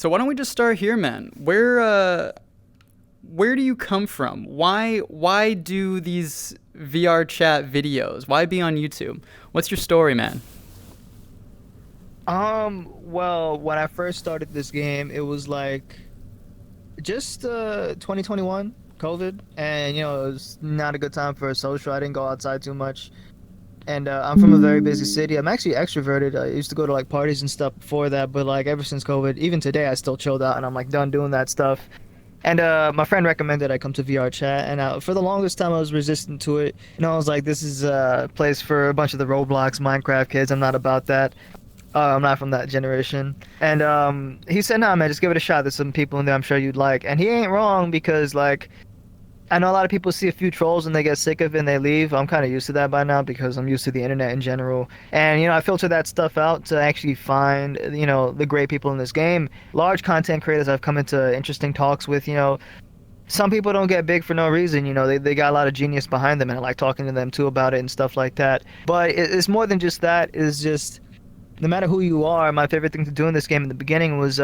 So why don't we just start here, man? Where do you come from? Why do these VR chat videos? Why be on YouTube? What's your story, man? Well, when I first started this game, it was like just 2021, COVID, and it was not a good time for a social. I didn't go outside too much. And I'm from a very busy city. I'm actually extroverted. I used to go to like parties and stuff before that, but like ever since COVID, even today I still chilled out and I'm like done doing that stuff. And my friend recommended I come to VR chat, and for the longest time I was resistant to it. I was like, this is a place for a bunch of the Roblox, Minecraft kids. I'm not about that. I'm not from that generation. And he said, "Nah, man, just give it a shot. There's some people in there I'm sure you'd like." And he ain't wrong because like I know a lot of people see a few trolls and they get sick of it and they leave. I'm kind of used to that by now because I'm used to the internet in general. And I filter that stuff out to actually find the great people in this game. Large content creators I've come into interesting talks with. Some people don't get big for no reason. They got a lot of genius behind them, and I like talking to them too about it and stuff like that. But it's more than just that. It's just no matter who you are, my favorite thing to do in this game in the beginning was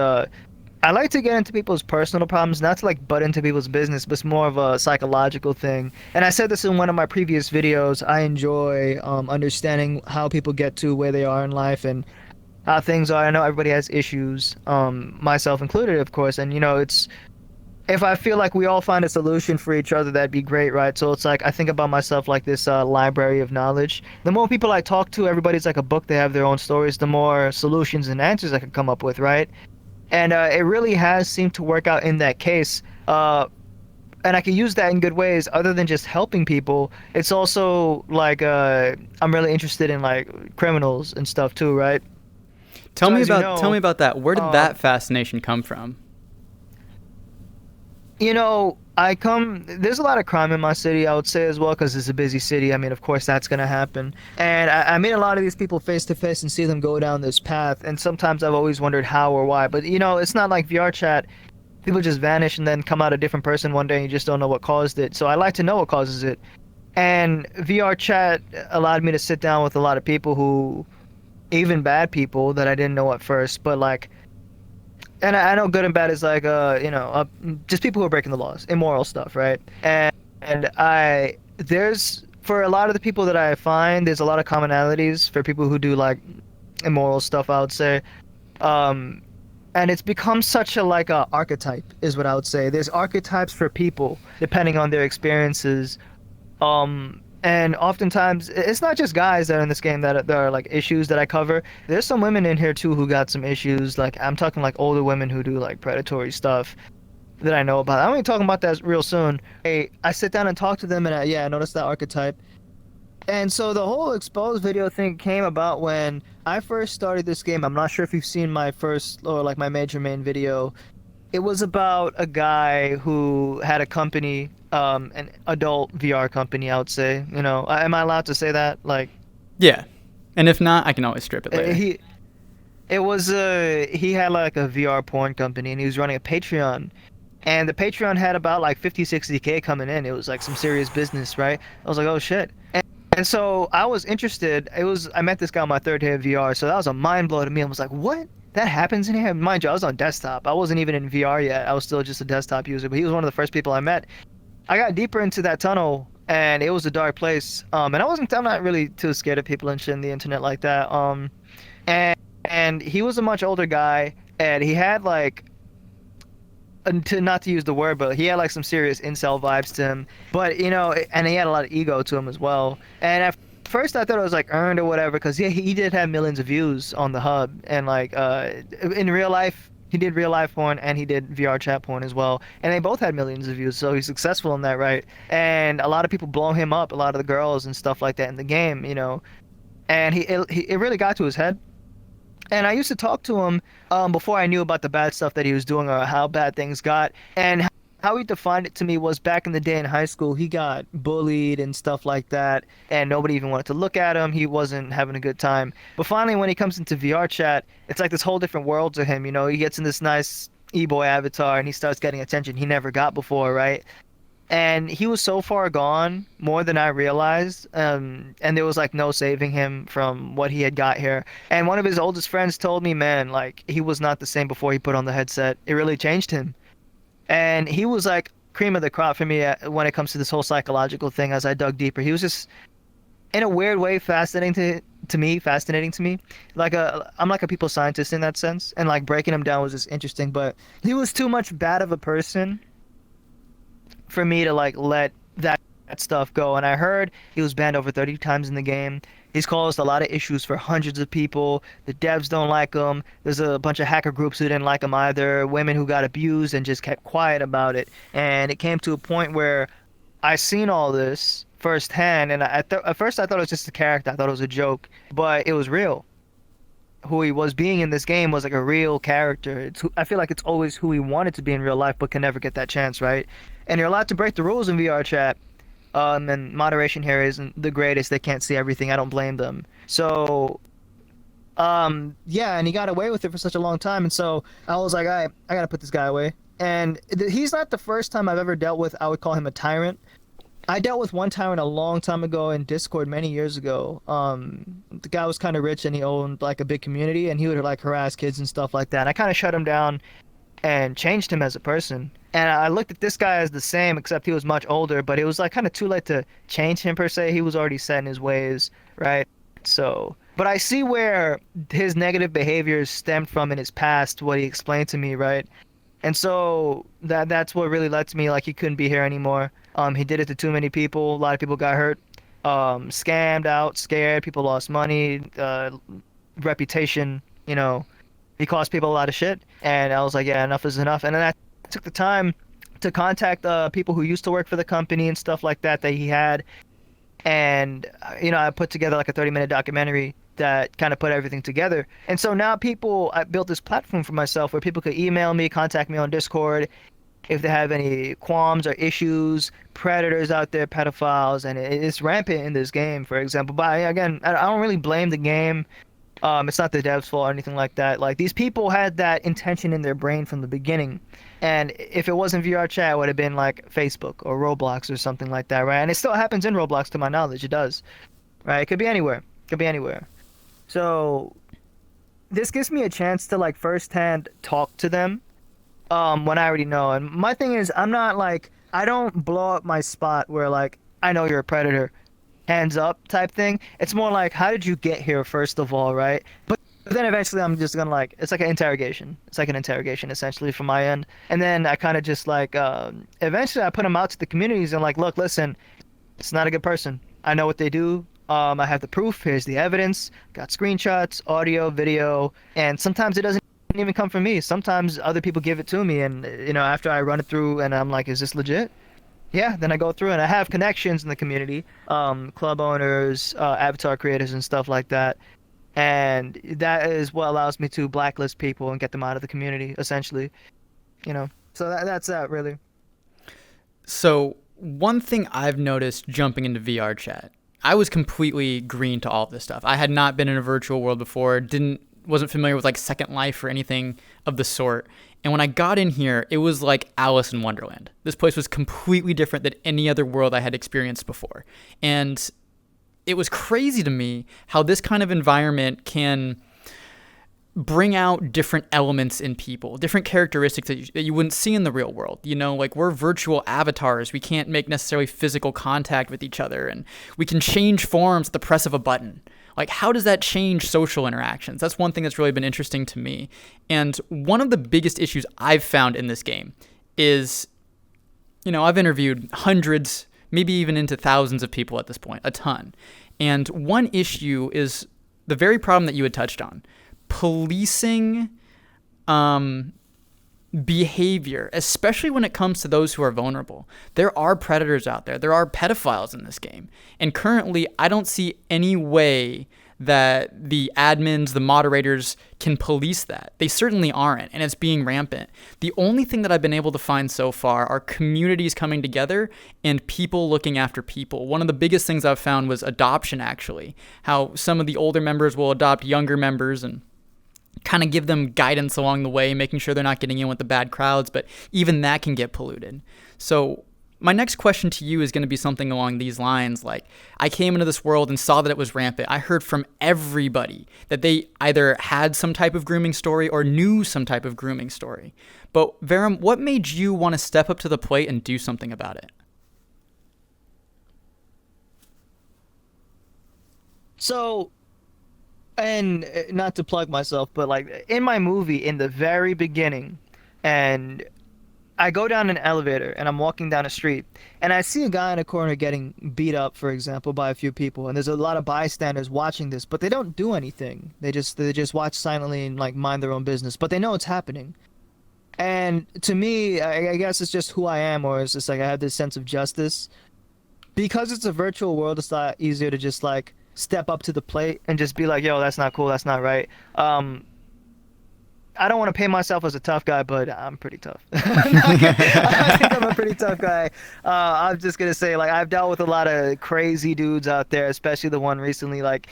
I like to get into people's personal problems, not to like butt into people's business, but it's more of a psychological thing. And I said this in one of my previous videos. I enjoy understanding how people get to where they are in life and how things are. I know everybody has issues, myself included, of course. And it's if I feel like we all find a solution for each other, that'd be great, right? So it's like I think about myself like this library of knowledge. The more people I talk to, everybody's like a book. They have their own stories. The more solutions and answers I can come up with, right? And it really has seemed to work out in that case. And I can use that in good ways, other than just helping people. It's also like I'm really interested in like criminals and stuff too, right? Tell So me as you about tell me know, about that. Where did that um, fascination come from? there's a lot of crime in my city, I would say as well, because it's a busy city. I mean, of course, that's going to happen. And I meet a lot of these people face to face and see them go down this path. And sometimes I've always wondered how or why. But, it's not like VR chat. People just vanish and then come out a different person one day and you just don't know what caused it. So I like to know what causes it. And VR chat allowed me to sit down with a lot of people who, even bad people that I didn't know at first, but like, and I know good and bad is like just people who are breaking the laws, immoral stuff, right? And I there's for a lot of the people that I find there's a lot of commonalities for people who do like immoral stuff, I would say. Um and it's become such a like a archetype is what I would say. There's archetypes for people depending on their experiences. And oftentimes it's not just guys that are in this game that are like issues that I cover. There's some women in here too who got some issues. Like I'm talking like older women who do like predatory stuff that I know about. I'm gonna be talking about that real soon. I sit down and talk to them, and I noticed that archetype. And so the whole exposed video thing came about when I first started this game. I'm not sure if you've seen my first or like my major main video. It was about a guy who had a company, an adult VR company, I would say. Am I allowed to say that? Like, Yeah. And if not, I can always strip it later. he, it was he had like a VR porn company and he was running a Patreon. And the Patreon had about like 50, 60K coming in. It was like some serious business, right? I was like, oh shit. And so I was interested. I met this guy on my third day of VR, so that was a mind blow to me. I was like, what? That happens in here? Mind you, I was on desktop. I wasn't even in VR yet. I was still just a desktop user, but he was one of the first people I met. I got deeper into that tunnel and it was a dark place. And I'm not really too scared of people and shit in the internet like that. And he was a much older guy and he had like to not to use the word, but he had like some serious incel vibes to him. But and he had a lot of ego to him as well. And at first I thought it was like earned or whatever, because he did have millions of views on the hub, and like in real life he did real life porn and he did VR chat porn as well, and they both had millions of views. So he's successful in that, right? And a lot of people blow him up, a lot of the girls and stuff like that in the game, and it really got to his head. And I used to talk to him before I knew about the bad stuff that he was doing or how bad things got. And how he defined it to me was back in the day in high school, he got bullied and stuff like that, and nobody even wanted to look at him. He wasn't having a good time. But finally, when he comes into VR chat, it's like this whole different world to him. He gets in this nice e-boy avatar and he starts getting attention he never got before, right? And he was so far gone, more than I realized. And there was like no saving him from what he had got here. And one of his oldest friends told me, man, like he was not the same before he put on the headset. It really changed him. And he was like cream of the crop for me when it comes to this whole psychological thing as I dug deeper. He was just in a weird way fascinating to me. I'm like a people scientist in that sense, and like breaking him down was just interesting. But he was too much bad of a person for me to like let that stuff go. And I heard he was banned over 30 times in the game. He's caused a lot of issues for hundreds of people. The devs don't like him. There's a bunch of hacker groups who didn't like him either. Women who got abused and just kept quiet about it. And it came to a point where I seen all this firsthand, and at first I thought it was just a character. I thought it was a joke, but it was real. Who he was being in this game was like a real character. I feel like it's always who he wanted to be in real life, but can never get that chance, right? And you're allowed to break the rules in VR chat. And moderation here isn't the greatest. They can't see everything. I don't blame them. So, yeah, and he got away with it for such a long time. And so I was like, I gotta put this guy away. And he's not the first time I've ever dealt with, I would call him a tyrant. I dealt with one tyrant a long time ago in Discord many years ago. The guy was kind of rich and he owned like a big community, and he would like harass kids and stuff like that. And I kind of shut him down and changed him as a person. And I looked at this guy as the same, except he was much older, but it was like kind of too late to change him per se. He was already set in his ways, right? So, but I see where his negative behaviors stemmed from in his past, what he explained to me, right? And so that's what really led to me like he couldn't be here anymore. He did it to too many people. A lot of people got hurt, scammed out, scared. People lost money, reputation. You know, he cost people a lot of shit. And I was like, yeah, enough is enough. And then I took the time to contact people who used to work for the company and stuff like that he had. And you know, I put together like a 30-minute documentary that kind of put everything together. And so now I built this platform for myself where people could email me, contact me on Discord if they have any qualms or issues, predators out there, pedophiles, and it's rampant in this game, for example. But again, I don't really blame the game. It's not the devs' fault or anything like that. Like, these people had that intention in their brain from the beginning. And if it wasn't VR chat, it would have been like Facebook or Roblox or something like that, right? And it still happens in Roblox, to my knowledge. It does, right? It could be anywhere. It could be anywhere. So this gives me a chance to like firsthand talk to them when I already know. And my thing is, I don't blow up my spot where like, I know you're a predator, hands up type thing. It's more like, how did you get here first of all, right? But then eventually I'm just gonna like, it's like an interrogation. It's like an interrogation essentially from my end. And then I kind of just like, eventually I put them out to the communities and like, look, listen, it's not a good person. I know what they do. I have the proof. Here's the evidence. Got screenshots, audio, video, and sometimes it doesn't even come from me. Sometimes other people give it to me, and you know, after I run it through, and I'm like, is this legit? Yeah. Then I go through, and I have connections in the community, club owners, avatar creators, and stuff like that. And that is what allows me to blacklist people and get them out of the community, essentially. You know. So that's that really. So one thing I've noticed jumping into VR chat, I was completely green to all of this stuff. I had not been in a virtual world before, wasn't familiar with like Second Life or anything of the sort. And when I got in here, it was like Alice in Wonderland. This place was completely different than any other world I had experienced before. And it was crazy to me how this kind of environment can bring out different elements in people, different characteristics that you wouldn't see in the real world. You know, like, we're virtual avatars. We can't make necessarily physical contact with each other, and we can change forms at the press of a button. Like, how does that change social interactions? That's one thing that's really been interesting to me. And one of the biggest issues I've found in this game is, you know, I've interviewed hundreds, maybe even into thousands of people at this point, a ton. And one issue is the very problem that you had touched on. Policing behavior, especially when it comes to those who are vulnerable. There are predators out there. There are pedophiles in this game. And currently, I don't see any way that the admins, the moderators can police that. They certainly aren't, and it's being rampant. The only thing that I've been able to find so far are communities coming together and people looking after people. One of the biggest things I've found was adoption, actually. How some of the older members will adopt younger members and kind of give them guidance along the way, making sure they're not getting in with the bad crowds, but even that can get polluted. So my next question to you is going to be something along these lines. Like, I came into this world and saw that it was rampant. I heard from everybody that they either had some type of grooming story or knew some type of grooming story. But Varum, what made you want to step up to the plate and do something about it? So, and not to plug myself, but like in my movie, in the very beginning, and I go down an elevator and I'm walking down a street and I see a guy in a corner getting beat up, for example, by a few people. And there's a lot of bystanders watching this, but they don't do anything. They just watch silently and like mind their own business, but they know it's happening. And to me, I guess it's just who I am, or it's just like I have this sense of justice. Because it's a virtual world, it's a lot easier to just like step up to the plate and just be like, yo, that's not cool, that's not right. I don't want to paint myself as a tough guy, but I'm pretty tough. I think I'm a pretty tough guy. I'm just gonna say, like, I've dealt with a lot of crazy dudes out there, especially the one recently. Like,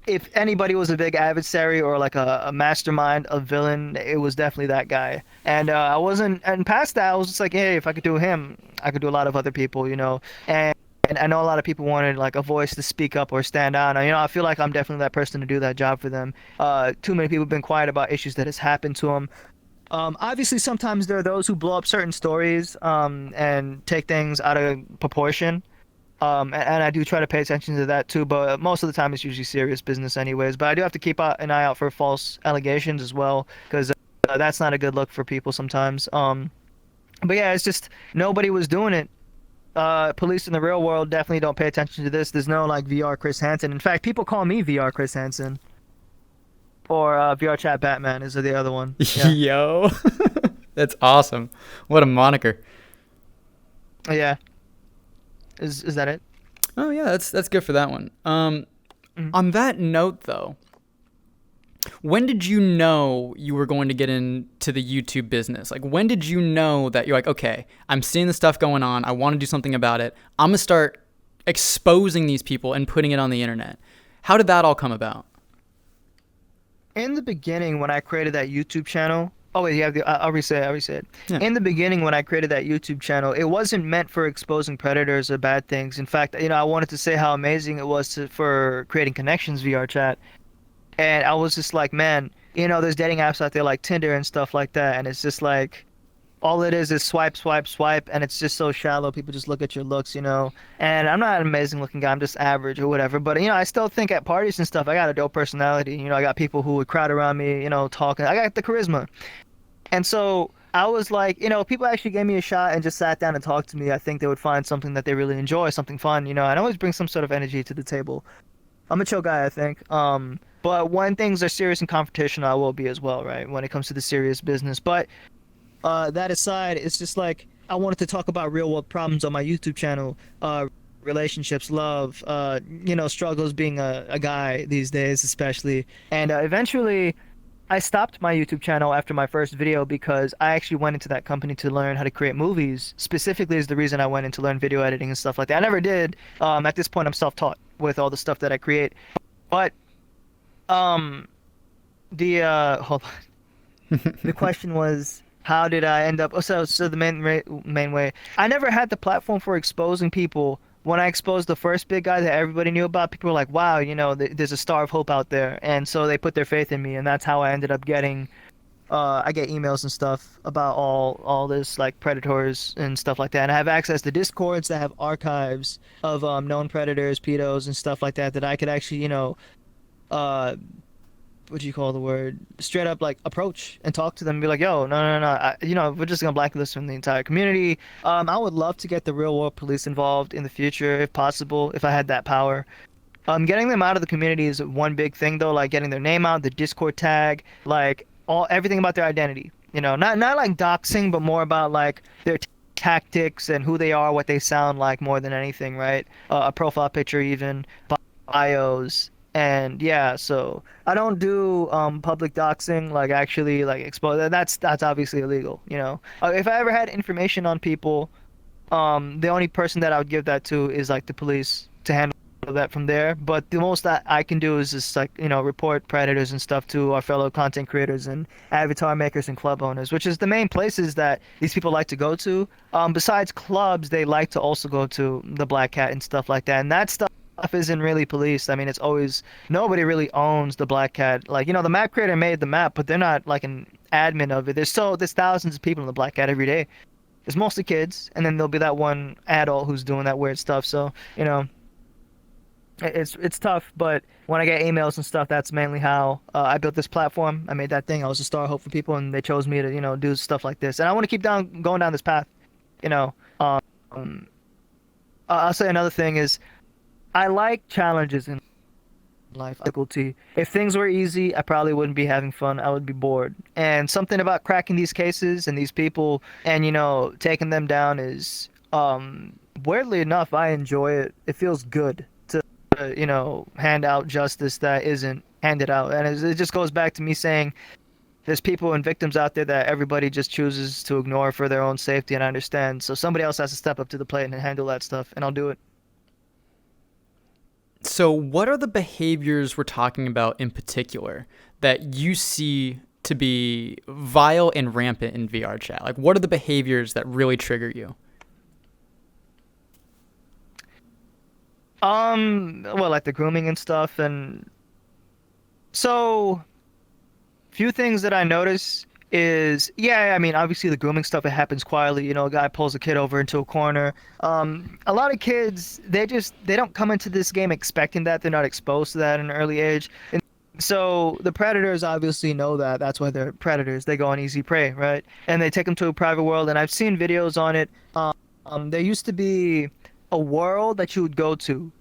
if anybody was a big adversary or like a mastermind, a villain, it was definitely that guy. And I wasn't, and past that, I was just like, hey, if I could do him, I could do a lot of other people, you know. And I know a lot of people wanted like a voice to speak up or stand out. And, you know, I feel like I'm definitely that person to do that job for them. Too many people have been quiet about issues that has happened to them. Obviously, sometimes there are those who blow up certain stories and take things out of proportion. And I do try to pay attention to that too, but most of the time it's usually serious business anyways. But I do have to keep an eye out for false allegations as well, because that's not a good look for people sometimes. But yeah, it's just nobody was doing it. Police in the real world definitely don't pay attention to this. There's no like VR Chris Hansen. In fact, people call me VR Chris Hansen or VR Chat Batman is the other one. Yeah. Yo, that's awesome. What a moniker. Yeah. Is that it? Oh yeah, that's good for that one. On that note though, when did you know you were going to get into the YouTube business? Like, when did you know that you're like, okay, I'm seeing this stuff going on. I want to do something about it. I'm going to start exposing these people and putting it on the internet. How did that all come about? In the beginning, when I created that YouTube channel, oh wait, you have the. I'll reset it. Yeah. In the beginning, when I created that YouTube channel, it wasn't meant for exposing predators or bad things. In fact, you know, I wanted to say how amazing it was for creating connections VR chat. And I was just like, man, you know, there's dating apps out there like Tinder and stuff like that, and it's just like all it is swipe, swipe, swipe, and it's just so shallow. People just look at your looks, you know. And I'm not an amazing looking guy. I'm just average or whatever. But you know, I still think at parties and stuff, I got a dope personality. You know, I got people who would crowd around me, you know, talking. I got the charisma. And so I was like, you know, if people actually gave me a shot and just sat down and talked to me, I think they would find something that they really enjoy, something fun, you know. And I always bring some sort of energy to the table. I'm a chill guy, I think. But when things are serious and confrontational, I will be as well, right? When it comes to the serious business. But that aside, it's just like I wanted to talk about real world problems on my YouTube channel. Relationships, love, you know, struggles being a guy these days, especially. And eventually, I stopped my YouTube channel after my first video because I actually went into that company to learn how to create movies. Specifically, is the reason I went in to learn video editing and stuff like that. I never did. At this point, I'm self-taught with all the stuff that I create. But um, hold on. The question was, how did I end up? Oh, so the main way, I never had the platform for exposing people. When I exposed the first big guy that everybody knew about, people were like, wow, you know, there's a star of hope out there. And so they put their faith in me, and that's how I ended up getting I get emails and stuff about all this like predators and stuff like that. And I have access to discords that have archives of known predators, pedos, and stuff like that that I could actually, you know, uh what do you call the word? Straight up like approach and talk to them and be like, yo, no, you know, we're just gonna blacklist from the entire community. I would love to get the real world police involved in the future if possible, if I had that power. Getting them out of the community is one big thing though, like getting their name out, the Discord tag, like everything about their identity. You know, not like doxing, but more about like their tactics and who they are, what they sound like more than anything, right? A profile picture even, bios. And yeah, so I don't do public doxing, like actually like expose. That's obviously illegal, you know. If I ever had information on people, the only person that I would give that to is like the police to handle that from there. But the most that I can do is just like, report predators and stuff to our fellow content creators and avatar makers and club owners, which is the main places that these people like to go to. Besides clubs, they like to also go to the Black Cat and stuff like that. And that stuff isn't really policed. I mean, it's always nobody really owns the Black Cat. Like, the map creator made the map, but they're not like an admin of it. There's thousands of people in the Black Cat every day. It's mostly kids, and then there'll be that one adult who's doing that weird stuff. So, it's tough, but when I get emails and stuff, that's mainly how I built this platform. I made that thing. I was a star hope for people, and they chose me to, do stuff like this. And I want to keep going down this path. You know, um, I'll say another thing is I like challenges in life. Difficulty. If things were easy, I probably wouldn't be having fun. I would be bored. And something about cracking these cases and these people and taking them down is weirdly enough, I enjoy it. It feels good to hand out justice that isn't handed out. And it just goes back to me saying there's people and victims out there that everybody just chooses to ignore for their own safety, and I understand. So somebody else has to step up to the plate and handle that stuff, and I'll do it. So, what are the behaviors we're talking about in particular that you see to be vile and rampant in VR chat? Like, what are the behaviors that really trigger you? Well, like the grooming and stuff, and so few things that I notice is, yeah, I mean, obviously the grooming stuff, it happens quietly. A guy pulls a kid over into a corner. A lot of kids, they don't come into this game expecting that. They're not exposed to that in an early age. And so the predators obviously know that. That's why they're predators. They go on easy prey, right? And they take them to a private world. And I've seen videos on it. There used to be a world that you would go to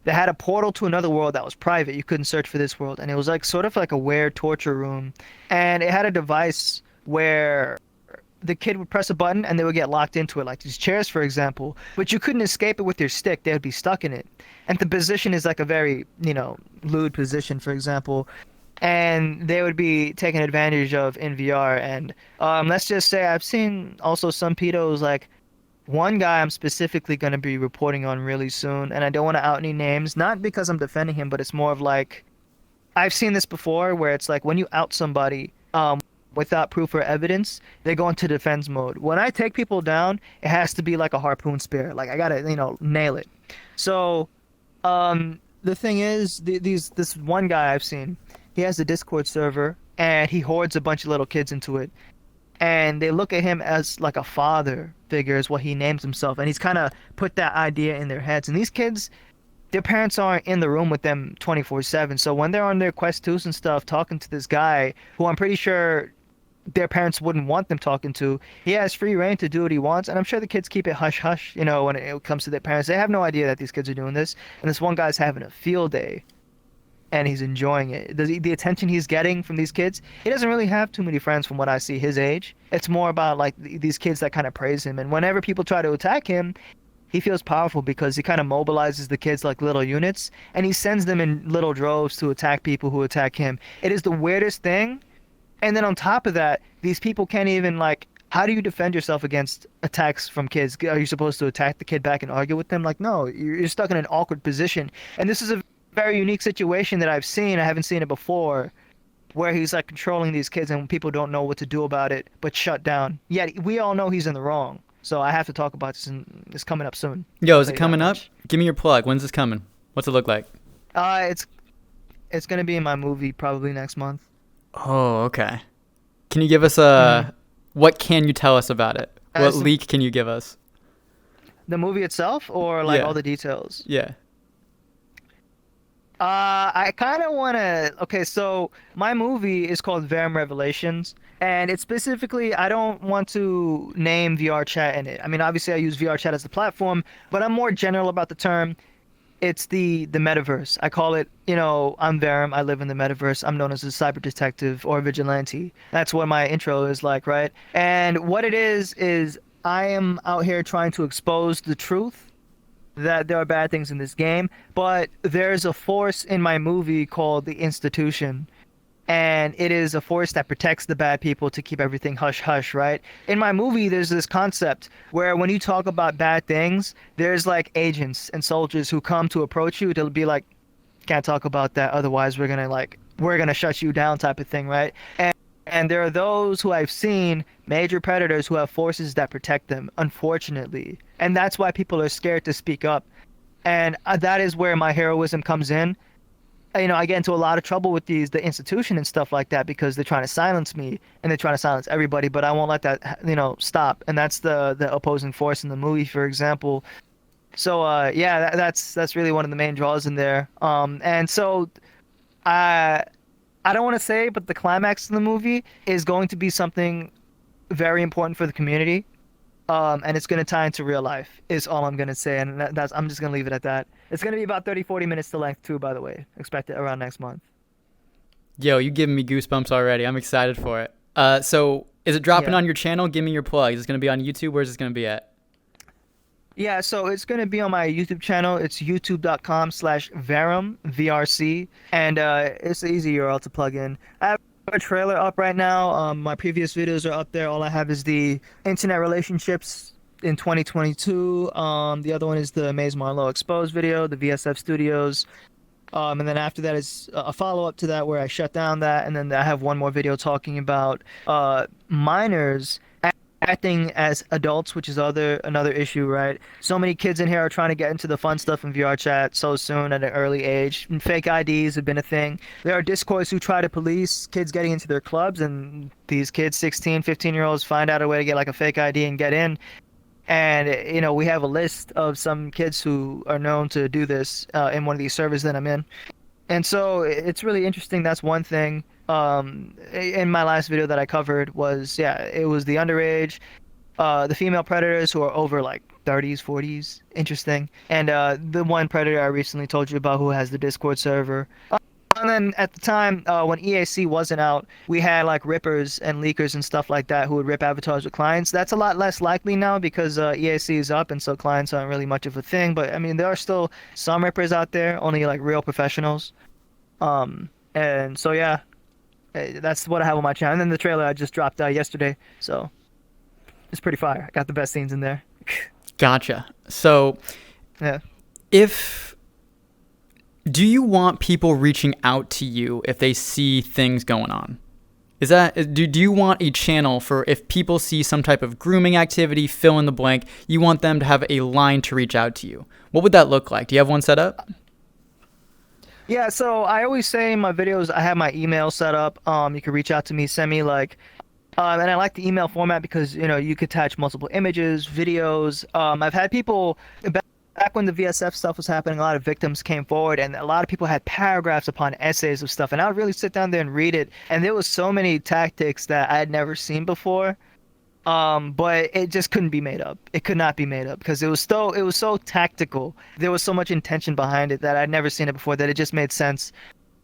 that had a portal to another world that was private. You couldn't search for this world. And it was like sort of like a weird torture room. And it had a device where the kid would press a button and they would get locked into it, like these chairs, for example. But you couldn't escape it with your stick. They would be stuck in it. And the position is like a very, lewd position, for example. And they would be taken advantage of in VR. And let's just say I've seen also some pedos like one guy I'm specifically going to be reporting on really soon, and I don't want to out any names, not because I'm defending him, but it's more of like, I've seen this before where it's like when you out somebody without proof or evidence, they go into defense mode. When I take people down, it has to be like a harpoon spear. Like I got to, nail it. So the thing is, this one guy I've seen, he has a Discord server, and he hoards a bunch of little kids into it. And they look at him as like a father figure is what he names himself, and he's kind of put that idea in their heads. And these kids, their parents aren't in the room with them 24/7, so when they're on their Quest 2s and stuff talking to this guy who I'm pretty sure their parents wouldn't want them talking to, he has free reign to do what he wants. And I'm sure the kids keep it hush hush, when it comes to their parents. They have no idea that these kids are doing this, and this one guy's having a field day and he's enjoying it. The attention he's getting from these kids, he doesn't really have too many friends from what I see his age. It's more about like these kids that kind of praise him. And whenever people try to attack him, he feels powerful because he kind of mobilizes the kids like little units, and he sends them in little droves to attack people who attack him. It is the weirdest thing. And then on top of that, these people can't even like, how do you defend yourself against attacks from kids? Are you supposed to attack the kid back and argue with them? Like, no, you're stuck in an awkward position. And this is a very unique situation that I've seen. I haven't seen it before, where he's like controlling these kids and people don't know what to do about it, but shut down. Yet we all know he's in the wrong. So I have to talk about this, and it's coming up soon. Yo, is it coming up? Give me your plug. When's this coming? What's it look like? It's gonna be in my movie probably next month. Oh, okay. Can you give us a what can you tell us about it? What leak can you give us? The movie itself, or like all the details? Yeah. I kind of want to. Okay, so my movie is called Vam Revelations, and it's specifically, I don't want to name VR chat in it. I mean, obviously, I use VR chat as the platform, but I'm more general about the term. It's the metaverse. I call it, I'm Vam. I live in the metaverse. I'm known as a cyber detective or vigilante. That's what my intro is like, right? And what it is I am out here trying to expose the truth that there are bad things in this game, but there's a force in my movie called the institution, and it is a force that protects the bad people to keep everything hush hush, right? In my movie, there's this concept where when you talk about bad things, there's like agents and soldiers who come to approach you. They'll be like, can't talk about that, otherwise we're gonna shut you down type of thing, right? And there are those who I've seen, major predators who have forces that protect them, unfortunately. And that's why people are scared to speak up. And that is where my heroism comes in. I get into a lot of trouble with the institution and stuff like that because they're trying to silence me and they're trying to silence everybody, but I won't let that, stop. And that's the opposing force in the movie, for example. So yeah, that's really one of the main draws in there. And so I I don't want to say, but the climax of the movie is going to be something very important for the community. And it's going to tie into real life is all I'm going to say. And that's I'm just going to leave it at that. It's going to be about 30, 40 minutes to length too, by the way. Expect it around next month. Yo, you giving me goosebumps already. I'm excited for it. So is it dropping Yeah. on your channel? Give me your plug. Is it going to be on YouTube? Where's it going to be at? Yeah, so it's going to be on my YouTube channel. It's youtube.com/Varum, VRC. And it's an easy URL to plug in. I have a trailer up right now. My previous videos are up there. All I have is the internet relationships in 2022. The other one is the Maze Marlowe Exposed video, the VSF Studios. And then after that is a follow-up to that where I shut down that. And then I have one more video talking about minors acting as adults, which is another issue, right? So many kids in here are trying to get into the fun stuff in VR chat so soon at an early age. And fake IDs have been a thing. There are discourse who try to police kids getting into their clubs, and these kids, 16, 15-year-olds, find out a way to get like a fake ID and get in. And we have a list of some kids who are known to do this in one of these servers that I'm in. And so it's really interesting. That's one thing. In my last video that I covered was, yeah, it was the underage, the female predators who are over like 30s, 40s. Interesting. And the one predator I recently told you about who has the Discord server. And then at the time, when EAC wasn't out, we had like rippers and leakers and stuff like that who would rip avatars with clients. That's a lot less likely now because EAC is up, and so clients aren't really much of a thing. But I mean, there are still some rippers out there, only like real professionals. And so yeah, that's what I have on my channel. And then the trailer I just dropped yesterday, so it's pretty fire. I got the best scenes in there. Gotcha. So Yeah. if do you want people reaching out to you if they see things going on? Do you want a channel for if people see some type of grooming activity, fill in the blank, you want them to have a line to reach out to you? What would that look like? Do you have one set up? Yeah, so I always say in my videos I have my email set up. You can reach out to me, send me like, and I like the email format because you could attach multiple images, videos. I've had people back when the VSF stuff was happening, a lot of victims came forward, and a lot of people had paragraphs upon essays of stuff, and I would really sit down there and read it. And there was so many tactics that I had never seen before. But it just couldn't be made up. It could not be made up because it was so tactical. There was so much intention behind it that I'd never seen it before that it just made sense.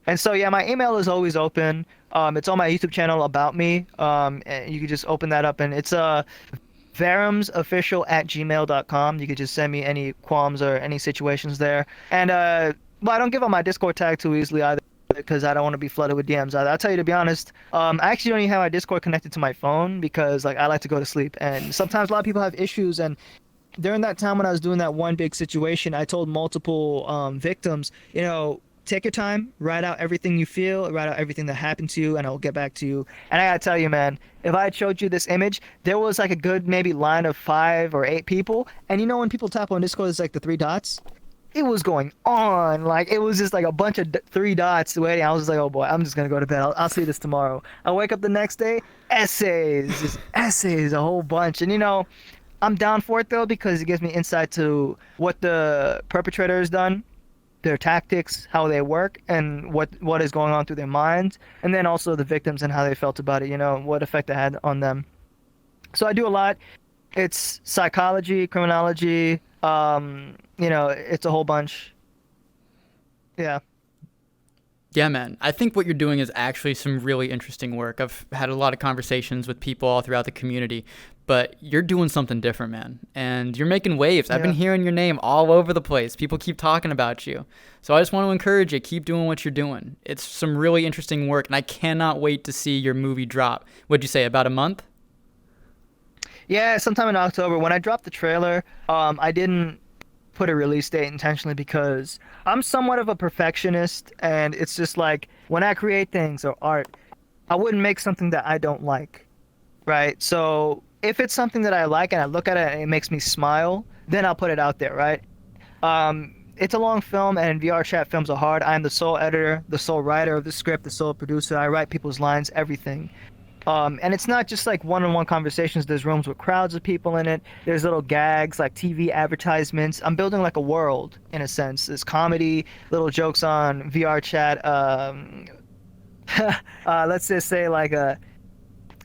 And so yeah, my email is always open. It's on my YouTube channel about me. And you can just open that up, and it's varumsofficial@gmail.com. You could just send me any qualms or any situations there. And well, I don't give out my Discord tag too easily either, because I don't want to be flooded with DMs. I'll tell you to be honest, I actually don't even have my Discord connected to my phone because like I like to go to sleep, and sometimes a lot of people have issues. And during that time when I was doing that one big situation, I told multiple victims, take your time, write out everything you feel, write out everything that happened to you, and I'll get back to you. And I gotta tell you, man, if I had showed you this image, there was like a good maybe line of 5 or 8 people, and when people tap on Discord, it's like the 3 dots. It was going on like it was just like a bunch of 3 dots waiting. I was just like, oh boy, I'm just gonna go to bed. I'll see this tomorrow. I wake up the next day, essays, just essays, a whole bunch. And I'm down for it though because it gives me insight to what the perpetrator has done, their tactics, how they work, and what is going on through their minds, and then also the victims and how they felt about it. What effect it had on them. So I do a lot. It's psychology, criminology. It's a whole bunch. Yeah. Yeah, man. I think what you're doing is actually some really interesting work. I've had a lot of conversations with people all throughout the community, but you're doing something different, man. And you're making waves. I've been Yeah. hearing your name all over the place. People keep talking about you. So I just want to encourage you, keep doing what you're doing. It's some really interesting work, and I cannot wait to see your movie drop. What'd you say, about a month? Yeah, sometime in October. When I dropped the trailer, I didn't put a release date intentionally because I'm somewhat of a perfectionist, and it's just like when I create things or art, I wouldn't make something that I don't like, right? So if it's something that I like and I look at it and it makes me smile, then I'll put it out there, right? It's a long film, and VR chat films are hard. I'm the sole editor, the sole writer of the script, the sole producer. I write people's lines, everything. And it's not just like one-on-one conversations. There's rooms with crowds of people in it. There's little gags like TV advertisements. I'm building like a world in a sense. There's comedy, little jokes on VR chat. Let's just say like a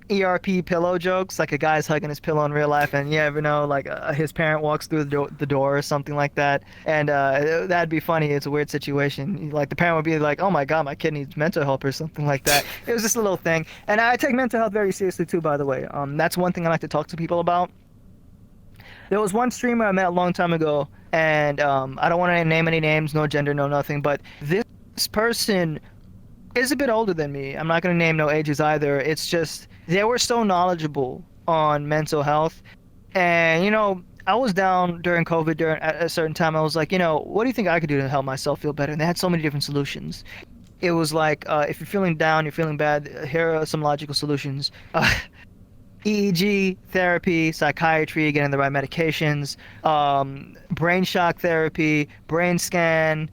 ERP pillow jokes, like a guy's hugging his pillow in real life, and you ever know, like his parent walks through the door or something like that, and that'd be funny. It's a weird situation. Like the parent would be like, "Oh my God, my kid needs mental help" or something like that. It was just a little thing, and I take mental health very seriously too, by the way. That's one thing I like to talk to people about. There was one streamer I met a long time ago, and I don't want to name any names, no gender, no nothing, but this person is a bit older than me. I'm not going to name no ages either. It's just they were so knowledgeable on mental health. And, I was down during COVID at a certain time. I was like, what do you think I could do to help myself feel better? And they had so many different solutions. It was like, if you're feeling down, you're feeling bad, here are some logical solutions. EEG therapy, psychiatry, getting the right medications, brain shock therapy, brain scan,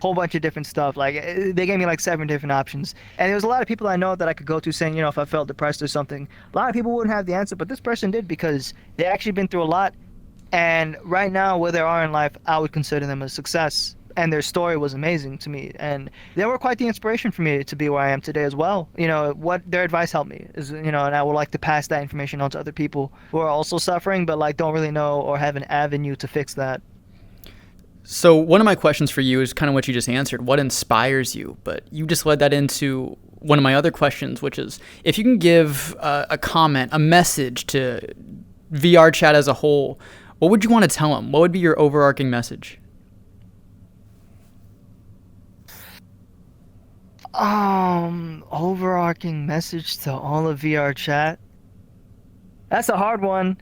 whole bunch of different stuff. Like they gave me like 7 different options, and there was a lot of people I know that I could go to saying, if I felt depressed or something. A lot of people wouldn't have the answer, but this person did because they actually been through a lot, and right now where they are in life, I would consider them a success. And their story was amazing to me, and they were quite the inspiration for me to be where I am today as well. What their advice helped me is, and I would like to pass that information on to other people who are also suffering, but like don't really know or have an avenue to fix that. So one of my questions for you is kind of what you just answered. What inspires you? But you just led that into one of my other questions, which is if you can give a comment, a message to VR chat as a whole, what would you want to tell them? What would be your overarching message? Overarching message to all of VR chat. That's a hard one.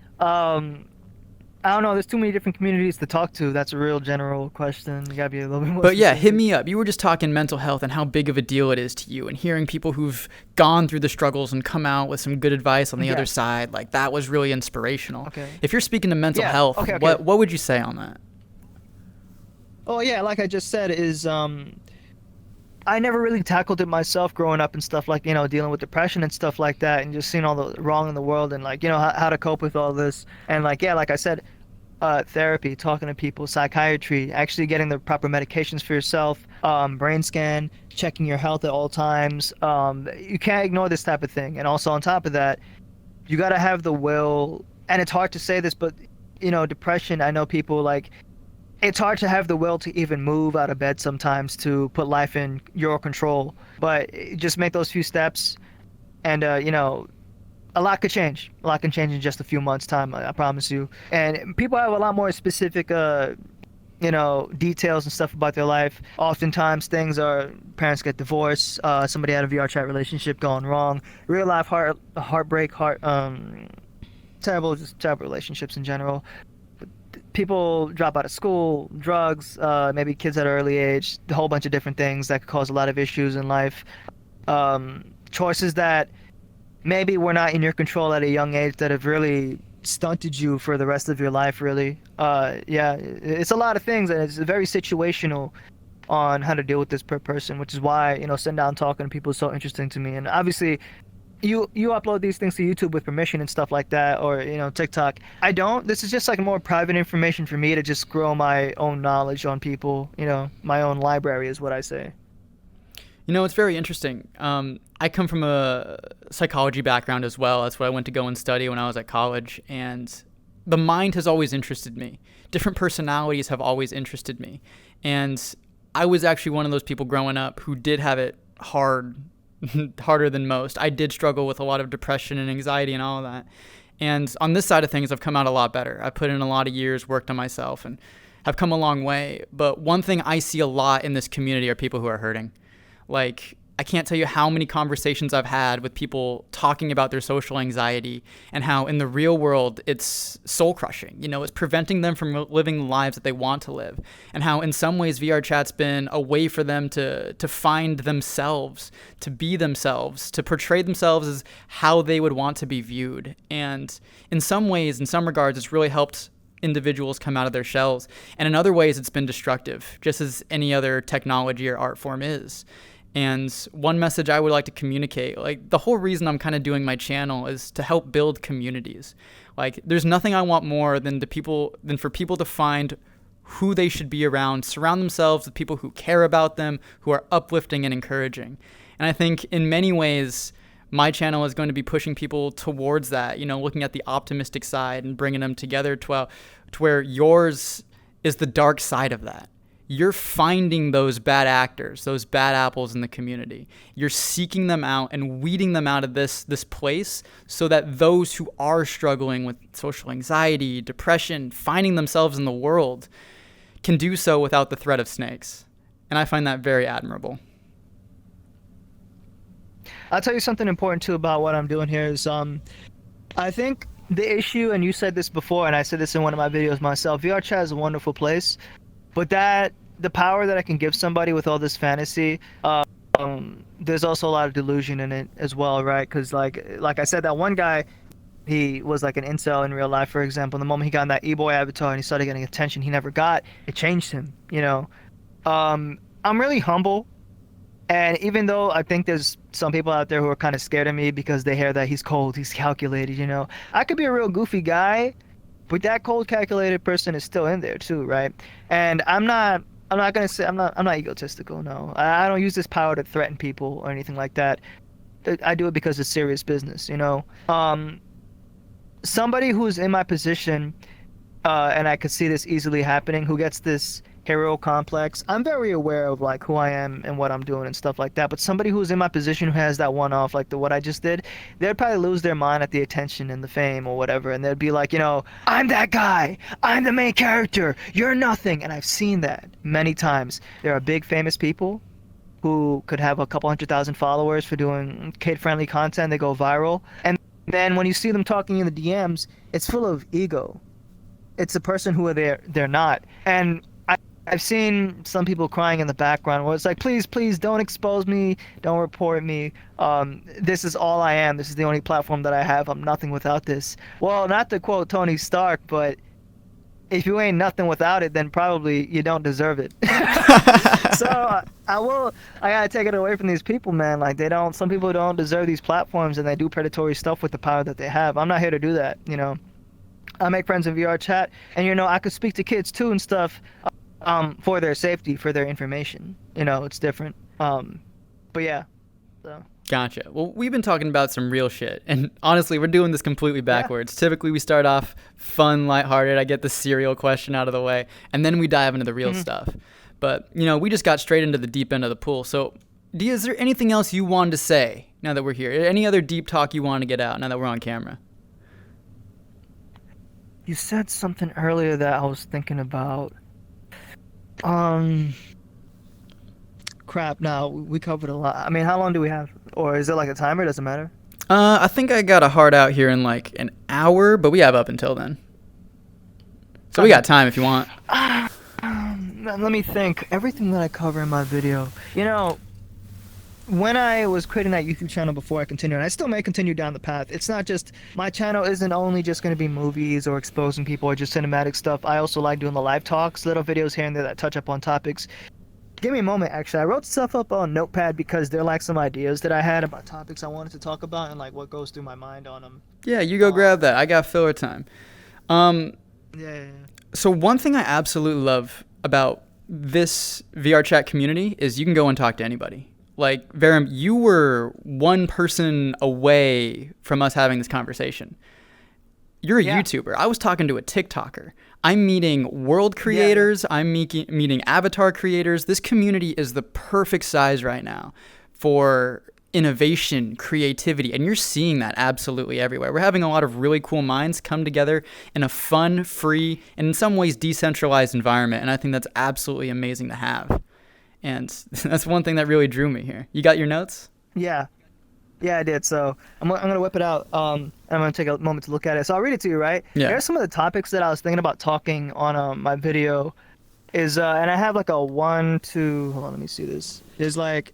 I don't know. There's too many different communities to talk to. That's a real general question. You gotta be a little bit more But yeah, hit specific. me up. You were just talking mental health and how big of a deal it is to you, and hearing people who've gone through the struggles and come out with some good advice on the other Yeah. side, like that was really inspirational. Okay. If you're speaking to mental Yeah. health, Okay. Okay. what would you say on that? Oh yeah, like I just said, is I never really tackled it myself growing up and stuff like, dealing with depression and stuff like that, and just seeing all the wrong in the world and like, how to cope with all this. And like, yeah, like I said, therapy, talking to people, psychiatry, actually getting the proper medications for yourself, brain scan, checking your health at all times. You can't ignore this type of thing. And also on top of that, you got to have the will. And it's hard to say this, but depression, I know people like it's hard to have the will to even move out of bed sometimes to put life in your control. But just make those few steps, and a lot could change. A lot can change in just a few months' time. I promise you. And people have a lot more specific, details and stuff about their life. Oftentimes, things are parents get divorced. Somebody had a VR chat relationship gone wrong. Real life heartbreak, just terrible relationships in general. People drop out of school, drugs, maybe kids at an early age, a whole bunch of different things that could cause a lot of issues in life. Choices that maybe were not in your control at a young age that have really stunted you for the rest of your life, really. Yeah, it's a lot of things, and it's very situational on how to deal with this per person, which is why, sitting down talking to people is so interesting to me. And obviously, you upload these things to YouTube with permission and stuff like that, or TikTok. I don't. This is just like more private information for me to just grow my own knowledge on people. My own library is what I say. It's very interesting. I come from a psychology background as well. That's what I went to go and study when I was at college. And the mind has always interested me. Different personalities have always interested me. And I was actually one of those people growing up who did have it hard, harder than most. I did struggle with a lot of depression and anxiety and all of that. And on this side of things, I've come out a lot better. I've put in a lot of years, worked on myself, and have come a long way. But one thing I see a lot in this community are people who are hurting. Like, I can't tell you how many conversations I've had with people talking about their social anxiety and how in the real world it's soul crushing. You know, it's preventing them from living the lives that they want to live. And how in some ways VR chat's been a way for them to find themselves, to be themselves, to portray themselves as how they would want to be viewed. And in some ways, in some regards, it's really helped individuals come out of their shells. And in other ways, it's been destructive, just as any other technology or art form is. And one message I would like to communicate, like the whole reason I'm kind of doing my channel is to help build communities. Like there's nothing I want more than for people to find who they should be around, surround themselves with people who care about them, who are uplifting and encouraging. And I think in many ways, my channel is going to be pushing people towards that, you know, looking at the optimistic side and bringing them together to where yours is the dark side of that. You're finding those bad actors, those bad apples in the community. You're seeking them out and weeding them out of this place so that those who are struggling with social anxiety, depression, finding themselves in the world can do so without the threat of snakes. And I find that very admirable. I'll tell you something important too about what I'm doing here is I think the issue, and you said this before, and I said this in one of my videos myself, VR chat is a wonderful place. But the power that I can give somebody with all this fantasy, there's also a lot of delusion in it as well, right? Because like I said, that one guy, he was like an incel in real life, for example. The moment he got in that e-boy avatar and he started getting attention he never got, it changed him, you know? I'm really humble. And even though I think there's some people out there who are kind of scared of me because they hear that he's cold, he's calculated, you know? I could be a real goofy guy, but that cold, calculated person is still in there too, right? And I'm not gonna say I'm not egotistical. No, I don't use this power to threaten people or anything like that. I do it because it's serious business, you know. Somebody who's in my position, and I could see this easily happening, who gets this hero complex. I'm very aware of like who I am and what I'm doing and stuff like that. But somebody who's in my position who has that one off, like what I just did, they'd probably lose their mind at the attention and the fame or whatever. And they'd be like, you know, I'm that guy. I'm the main character. You're nothing. And I've seen that many times. There are big famous people who could have a couple 100,000 followers for doing kid-friendly content. They go viral. And then when you see them talking in the DMs, it's full of ego. It's a person who they're not. And I've seen some people crying in the background where it's like, please, please don't expose me. Don't report me. This is all I am. This is the only platform that I have. I'm nothing without this. Well, not to quote Tony Stark, but if you ain't nothing without it, then probably you don't deserve it. So I gotta take it away from these people, man. Like some people don't deserve these platforms and they do predatory stuff with the power that they have. I'm not here to do that, you know. I make friends in VR chat and, you know, I could speak to kids too and stuff. For their safety, for their information. You know, it's different. But yeah. So. Gotcha. Well, we've been talking about some real shit. And honestly, we're doing this completely backwards. Yeah. Typically, we start off fun, lighthearted. I get the serial question out of the way. And then we dive into the real stuff. But, you know, we just got straight into the deep end of the pool. So, Dia, is there anything else you wanted to say now that we're here? Any other deep talk you want to get out now that we're on camera? You said something earlier that I was thinking about. Crap, no, we covered a lot. I mean, how long do we have? Or is it like a timer? Doesn't matter? I think I got a hard out here in like an hour, but we have up until then. So we got time if you want. Let me think. Everything that I cover in my video. You know, when I was creating that YouTube channel before I continued, and I still may continue down the path, it's not just, my channel isn't only just going to be movies or exposing people or just cinematic stuff. I also like doing the live talks, little videos here and there that touch up on topics. Give me a moment, actually. I wrote stuff up on Notepad because they're like some ideas that I had about topics I wanted to talk about and like what goes through my mind on them. Yeah, you go grab that. I got filler time. Yeah. So one thing I absolutely love about this VR chat community is you can go and talk to anybody. Like, Varum, you were one person away from us having this conversation. You're a YouTuber. I was talking to a TikToker. I'm meeting world creators. Yeah. I'm meeting avatar creators. This community is the perfect size right now for innovation, creativity, and you're seeing that absolutely everywhere. We're having a lot of really cool minds come together in a fun, free, and in some ways decentralized environment, and I think that's absolutely amazing to have. And that's one thing that really drew me here. You got your notes? Yeah. Yeah, I did. So I'm gonna whip it out. I'm gonna take a moment to look at it. So I'll read it to you, right? Yeah. Here's some of the topics that I was thinking about talking on my video. And I have like a one, two. Hold on, let me see this. There's like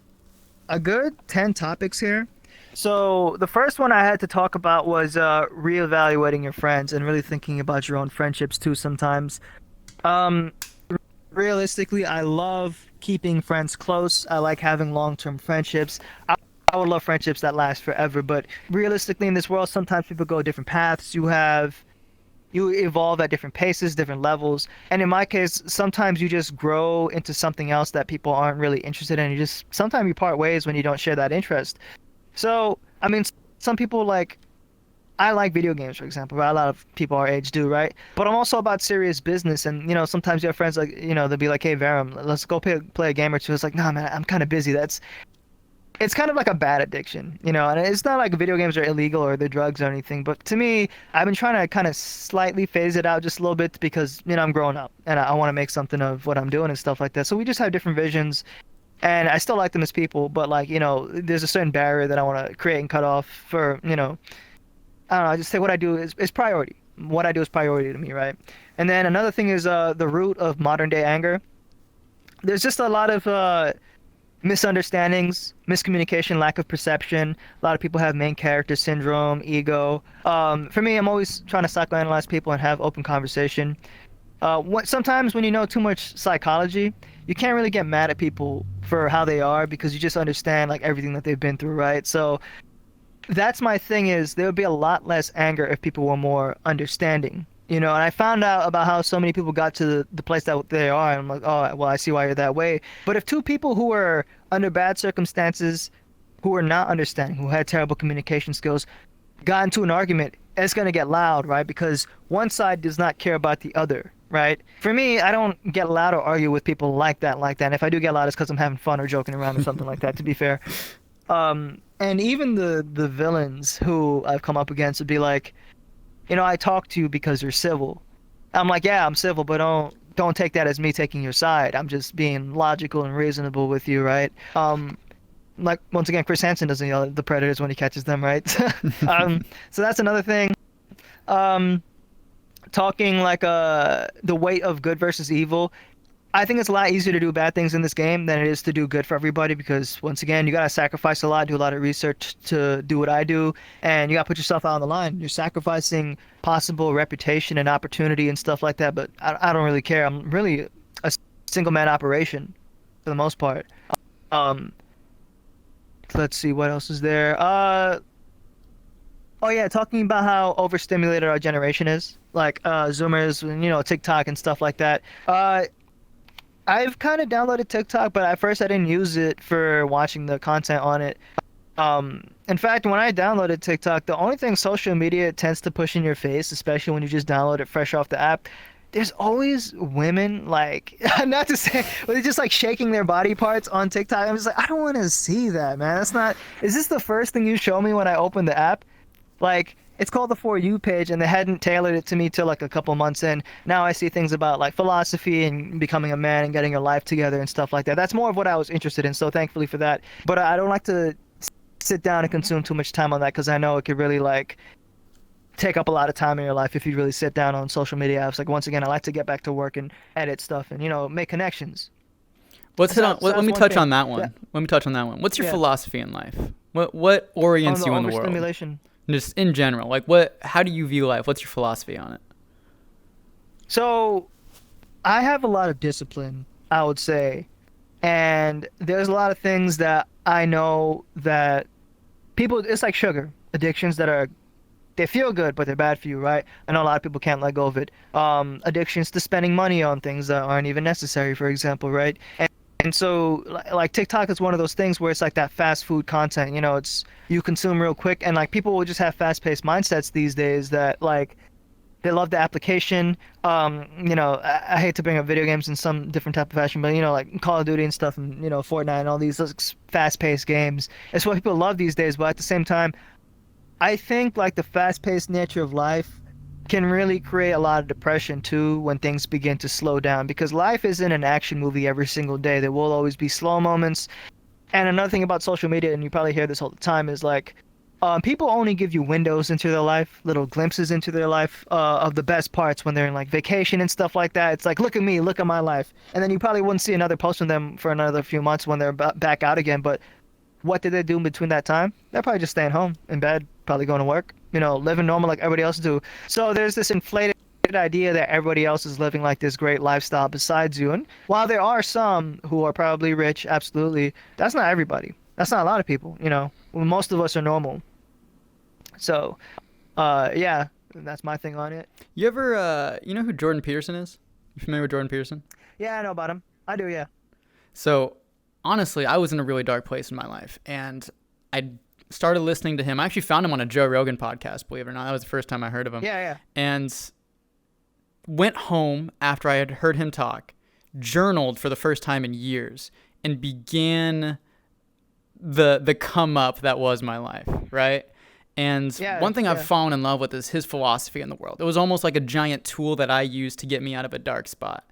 a good 10 topics here. So the first one I had to talk about was reevaluating your friends and really thinking about your own friendships too sometimes. Um, Realistically, I love keeping friends close. I like having long-term friendships. I would love friendships that last forever, but realistically in this world, sometimes people go different paths. You evolve at different paces, different levels. And in my case, sometimes you just grow into something else that people aren't really interested in. Sometimes you part ways when you don't share that interest. So, I mean, some people like, I like video games, for example, right? A lot of people our age do, right? But I'm also about serious business. And, sometimes you have friends like, they'll be like, hey, Varum, let's go play a game or two. It's like, nah, man, I'm kind of busy. It's kind of like a bad addiction, and it's not like video games are illegal or they're drugs or anything, but to me, I've been trying to kind of slightly phase it out just a little bit because, I'm growing up and I want to make something of what I'm doing and stuff like that. So we just have different visions and I still like them as people, but like, there's a certain barrier that I want to create and cut off for, I don't know, I just say what I do is priority. What I do is priority to me, right? And then another thing is the root of modern day anger. There's just a lot of misunderstandings, miscommunication, lack of perception. A lot of people have main character syndrome, ego. For me, I'm always trying to psychoanalyze people and have open conversation. Sometimes when you know too much psychology, you can't really get mad at people for how they are because you just understand like everything that they've been through, right? So that's my thing is there would be a lot less anger if people were more understanding. And I found out about how so many people got to the place that they are, and I'm like, oh, well, I see why you're that way. But if two people who were under bad circumstances, who were not understanding, who had terrible communication skills, got into an argument, it's going to get loud, right? Because one side does not care about the other, right? For me, I don't get loud or argue with people like that. And if I do get loud, it's because I'm having fun or joking around or something like that, to be fair. And even the villains who I've come up against would be like, I talk to you because you're civil. I'm like, yeah, I'm civil, but don't take that as me taking your side. I'm just being logical and reasonable with you, right? Like once again, Chris Hansen doesn't yell at the predators when he catches them, right? So that's another thing. Talking like the weight of good versus evil. I think it's a lot easier to do bad things in this game than it is to do good for everybody because once again, you gotta sacrifice a lot, do a lot of research to do what I do, and you gotta put yourself out on the line. You're sacrificing possible reputation and opportunity and stuff like that, but I don't really care. I'm really a single man operation for the most part. Let's see what else is there. Oh yeah, talking about how overstimulated our generation is, like Zoomers, TikTok and stuff like that. I've kind of downloaded TikTok, but at first I didn't use it for watching the content on it. In fact, when I downloaded TikTok, the only thing social media tends to push in your face, especially when you just download it fresh off the app, there's always women like, not to say, but they're just like shaking their body parts on TikTok. I'm just like, I don't want to see that, man. Is this the first thing you show me when I open the app? Like, it's called the For You page, and they hadn't tailored it to me till like a couple months in. Now I see things about like philosophy and becoming a man and getting your life together and stuff like that. That's more of what I was interested in, so thankfully for that. But I don't like to sit down and consume too much time on that because I know it could really like take up a lot of time in your life if you really sit down on social media apps. Like once again, I like to get back to work and edit stuff and make connections. Let me touch on that one. Yeah. Let me touch on that one. What's your Yeah. philosophy in life? What orients On the you in the world? overstimulation. Just in general, like how do you view life? What's your philosophy on it? So I have a lot of discipline, I would say. And there's a lot of things that I know that people, it's like sugar addictions they feel good, but they're bad for you, right? I know a lot of people can't let go of it. Addictions to spending money on things that aren't even necessary, for example, right? And so, like TikTok is one of those things where it's like that fast food content. It's you consume real quick, and like people will just have fast-paced mindsets these days that like They love the application. I hate to bring up video games in some different type of fashion, but like Call of Duty and stuff, and Fortnite and all these fast-paced games. It's what people love these days. But at the same time, I think like the fast-paced nature of life can really create a lot of depression too when things begin to slow down because life isn't an action movie every single day. There will always be slow moments. And another thing about social media, and you probably hear this all the time, is like people only give you windows into their life, little glimpses into their life of the best parts when they're in like vacation and stuff like that. It's like, look at me, look at my life. And then you probably wouldn't see another post from them for another few months when they're back out again. But what did they do in between that time? They're probably just staying home in bed, probably going to work, living normal like everybody else do. So there's this inflated idea that everybody else is living like this great lifestyle besides you. And while there are some who are probably rich, absolutely, that's not everybody. That's not a lot of people, Most of us are normal. So, yeah, that's my thing on it. You ever, you know who Jordan Peterson is? You familiar with Jordan Peterson? Yeah, I know about him. I do, yeah. So, honestly, I was in a really dark place in my life, and I started listening to him. I actually found him on a Joe Rogan podcast, believe it or not. That was the first time I heard of him. Yeah, yeah. And went home after I had heard him talk, journaled for the first time in years, and began the come up that was my life, right? And one thing I've fallen in love with is his philosophy in the world. It was almost like a giant tool that I used to get me out of a dark spot.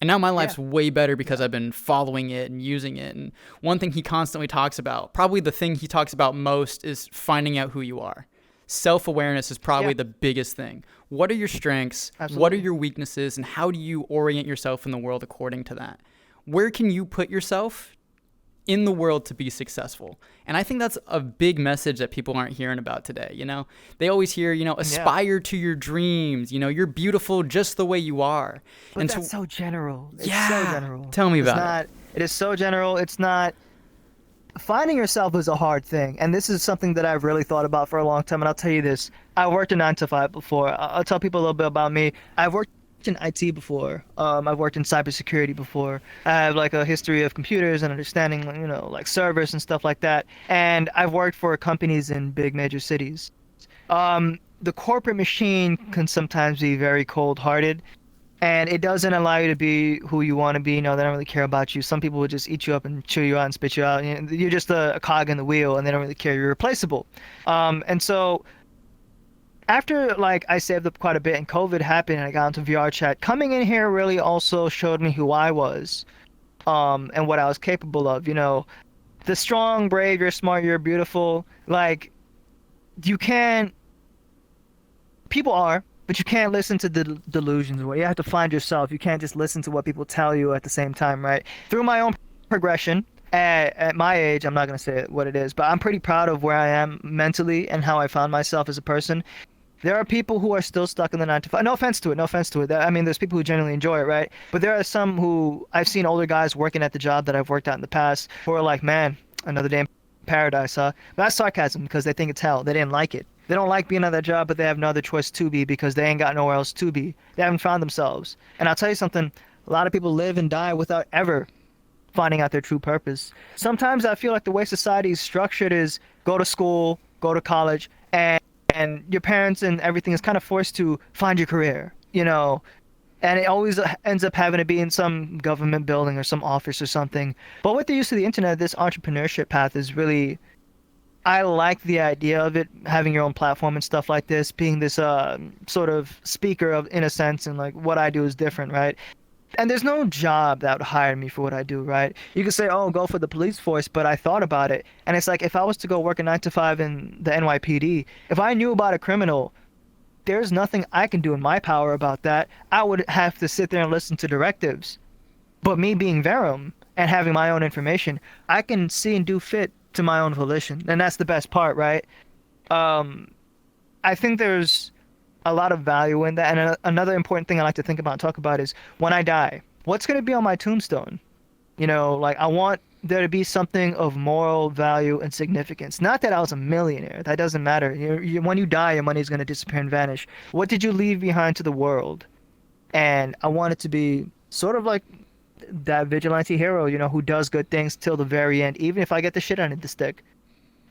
And now my life's way better because I've been following it and using it. And one thing he constantly talks about, probably the thing he talks about most, is finding out who you are. Self-awareness is probably the biggest thing. What are your strengths? Absolutely. What are your weaknesses? And how do you orient yourself in the world according to that? Where can you put yourself in the world to be successful? And I think that's a big message that people aren't hearing about today. They always hear, aspire to your dreams. You're beautiful just the way you are. But and that's so general. It's yeah, so general. Tell me about it. It is so general. It's not. Finding yourself is a hard thing, and this is something that I've really thought about for a long time. And I'll tell you this: I worked a 9 to 5 before. I'll tell people a little bit about me. I've worked in IT before. I've worked in cybersecurity before. I have like a history of computers and understanding, like servers and stuff like that. And I've worked for companies in big major cities. The corporate machine can sometimes be very cold-hearted. And it doesn't allow you to be who you want to be. They don't really care about you. Some people will just eat you up and chew you out and spit you out. You're just a cog in the wheel, and they don't really care. You're replaceable. And so after like I saved up quite a bit and COVID happened and I got into VR chat, coming in here really also showed me who I was, and what I was capable of. The strong, brave, you're smart, you're beautiful. Like, you can't. People are. But you can't listen to the delusions. You have to find yourself. You can't just listen to what people tell you at the same time, right? Through my own progression, at my age, I'm not going to say what it is, but I'm pretty proud of where I am mentally and how I found myself as a person. There are people who are still stuck in the 9 to 5. No offense to it. No offense to it. I mean, there's people who genuinely enjoy it, right? But there are some who I've seen older guys working at the job that I've worked at in the past who are like, man, another day in paradise, huh? But that's sarcasm because they think it's hell. They didn't like it. They don't like being at that job, but they have no other choice to be because they ain't got nowhere else to be. They haven't found themselves. And I'll tell you something, a lot of people live and die without ever finding out their true purpose. Sometimes I feel like the way society is structured is go to school, go to college, and your parents and everything is kind of forced to find your career, and it always ends up having to be in some government building or some office or something. But with the use of the internet, this entrepreneurship path is really... I like the idea of it, having your own platform and stuff like this, being this sort of speaker of, in a sense, and like what I do is different, right? And there's no job that would hire me for what I do, right? You could say, oh, go for the police force, but I thought about it. And it's like, if I was to go work a 9 to 5 in the NYPD, if I knew about a criminal, there's nothing I can do in my power about that. I would have to sit there and listen to directives. But me being Verum and having my own information, I can see and do fit to my own volition, and that's the best part, right? I think there's a lot of value in that, and another important thing I like to think about and talk about is when I die, what's going to be on my tombstone? Like I want there to be something of moral value and significance. Not that I was a millionaire, that doesn't matter. When you die, your money is going to disappear and vanish. What did you leave behind to the world? And I want it to be sort of like that vigilante hero, who does good things till the very end, even if I get the shit under the stick.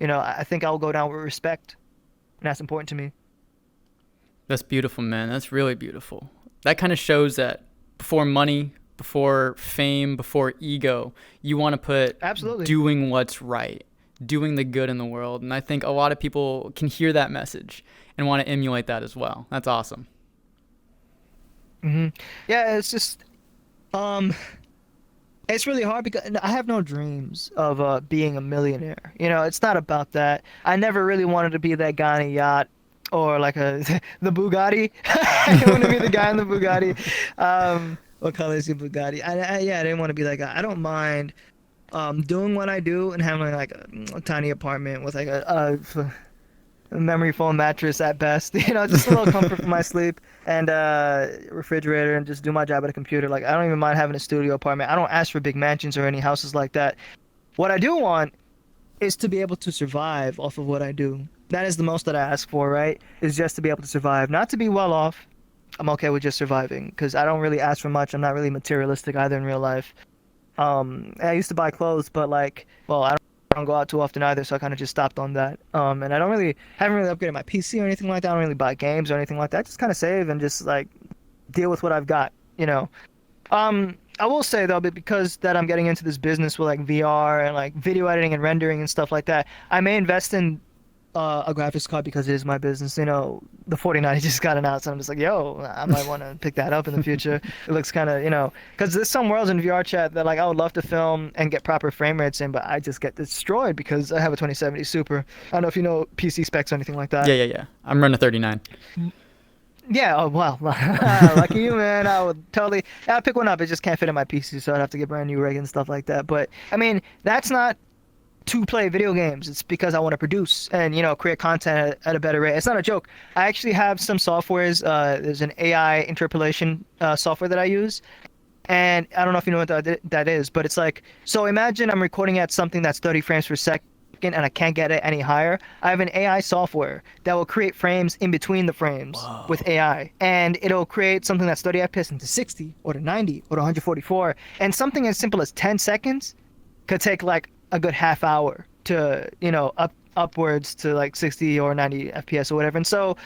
I think I'll go down with respect, and that's important to me. That's beautiful, man. That's really beautiful. That kind of shows that before money, before fame, before ego, you want to put Absolutely. doing what's right, doing the good in the world. And I think a lot of people can hear that message and want to emulate that as well. That's awesome. Hmm. Yeah, it's just um, it's really hard because I have no dreams of being a millionaire. You know, it's not about that. I never really wanted to be that guy in a yacht or like a the Bugatti. I didn't want to be the guy in the Bugatti. What color is your Bugatti? Yeah, I didn't want to be that guy. I don't mind doing what I do and having like a tiny apartment with like a memory foam mattress at best. You know, just a little comfort for my sleep and refrigerator and just do my job at a computer. Like I don't even mind having a studio apartment. I don't ask for big mansions or any houses like that. What I do want is to be able to survive off of what I do. That is the most that I ask for, right? Is just to be able to survive, not to be well off. I'm okay with just surviving because I don't really ask for much. I'm not really materialistic either in real life. I used to buy clothes, but like, well, I don't go out too often either, so I kind of just stopped on that. And I haven't really upgraded my PC or anything like that. I don't really buy games or anything like that. I just kind of save and just like deal with what I've got, you know. I will say though, because that I'm getting into this business with like VR and like video editing and rendering and stuff like that, I may invest in a graphics card because it is my business. You know, the 4090 just got announced, and I'm just like, yo, I might want to pick that up in the future. It looks kind of, you know, because there's some worlds in VR chat that like I would love to film and get proper frame rates in, but I just get destroyed because I have a 2070 Super. I don't know if you know PC specs or anything like that. Yeah, yeah, yeah. I'm running a 39. Yeah, oh well, lucky you, man. I would totally, I'd pick one up. It just can't fit in my PC, so I'd have to get brand new rig and stuff like that. But I mean, that's not to play video games. It's because I want to produce and you know create content at a better rate. It's not a joke. I actually have some softwares. There's an AI interpolation software that I use, and I don't know if you know what that is, but it's like so. Imagine I'm recording at something that's 30 frames per second. And I can't get it any higher. I have an AI software that will create frames in between the frames with AI, and it'll create something that's 30 FPS into 60 or to 90 or to 144, and something as simple as 10 seconds could take like a good half hour to you know upwards to like 60 or 90 FPS or whatever. And so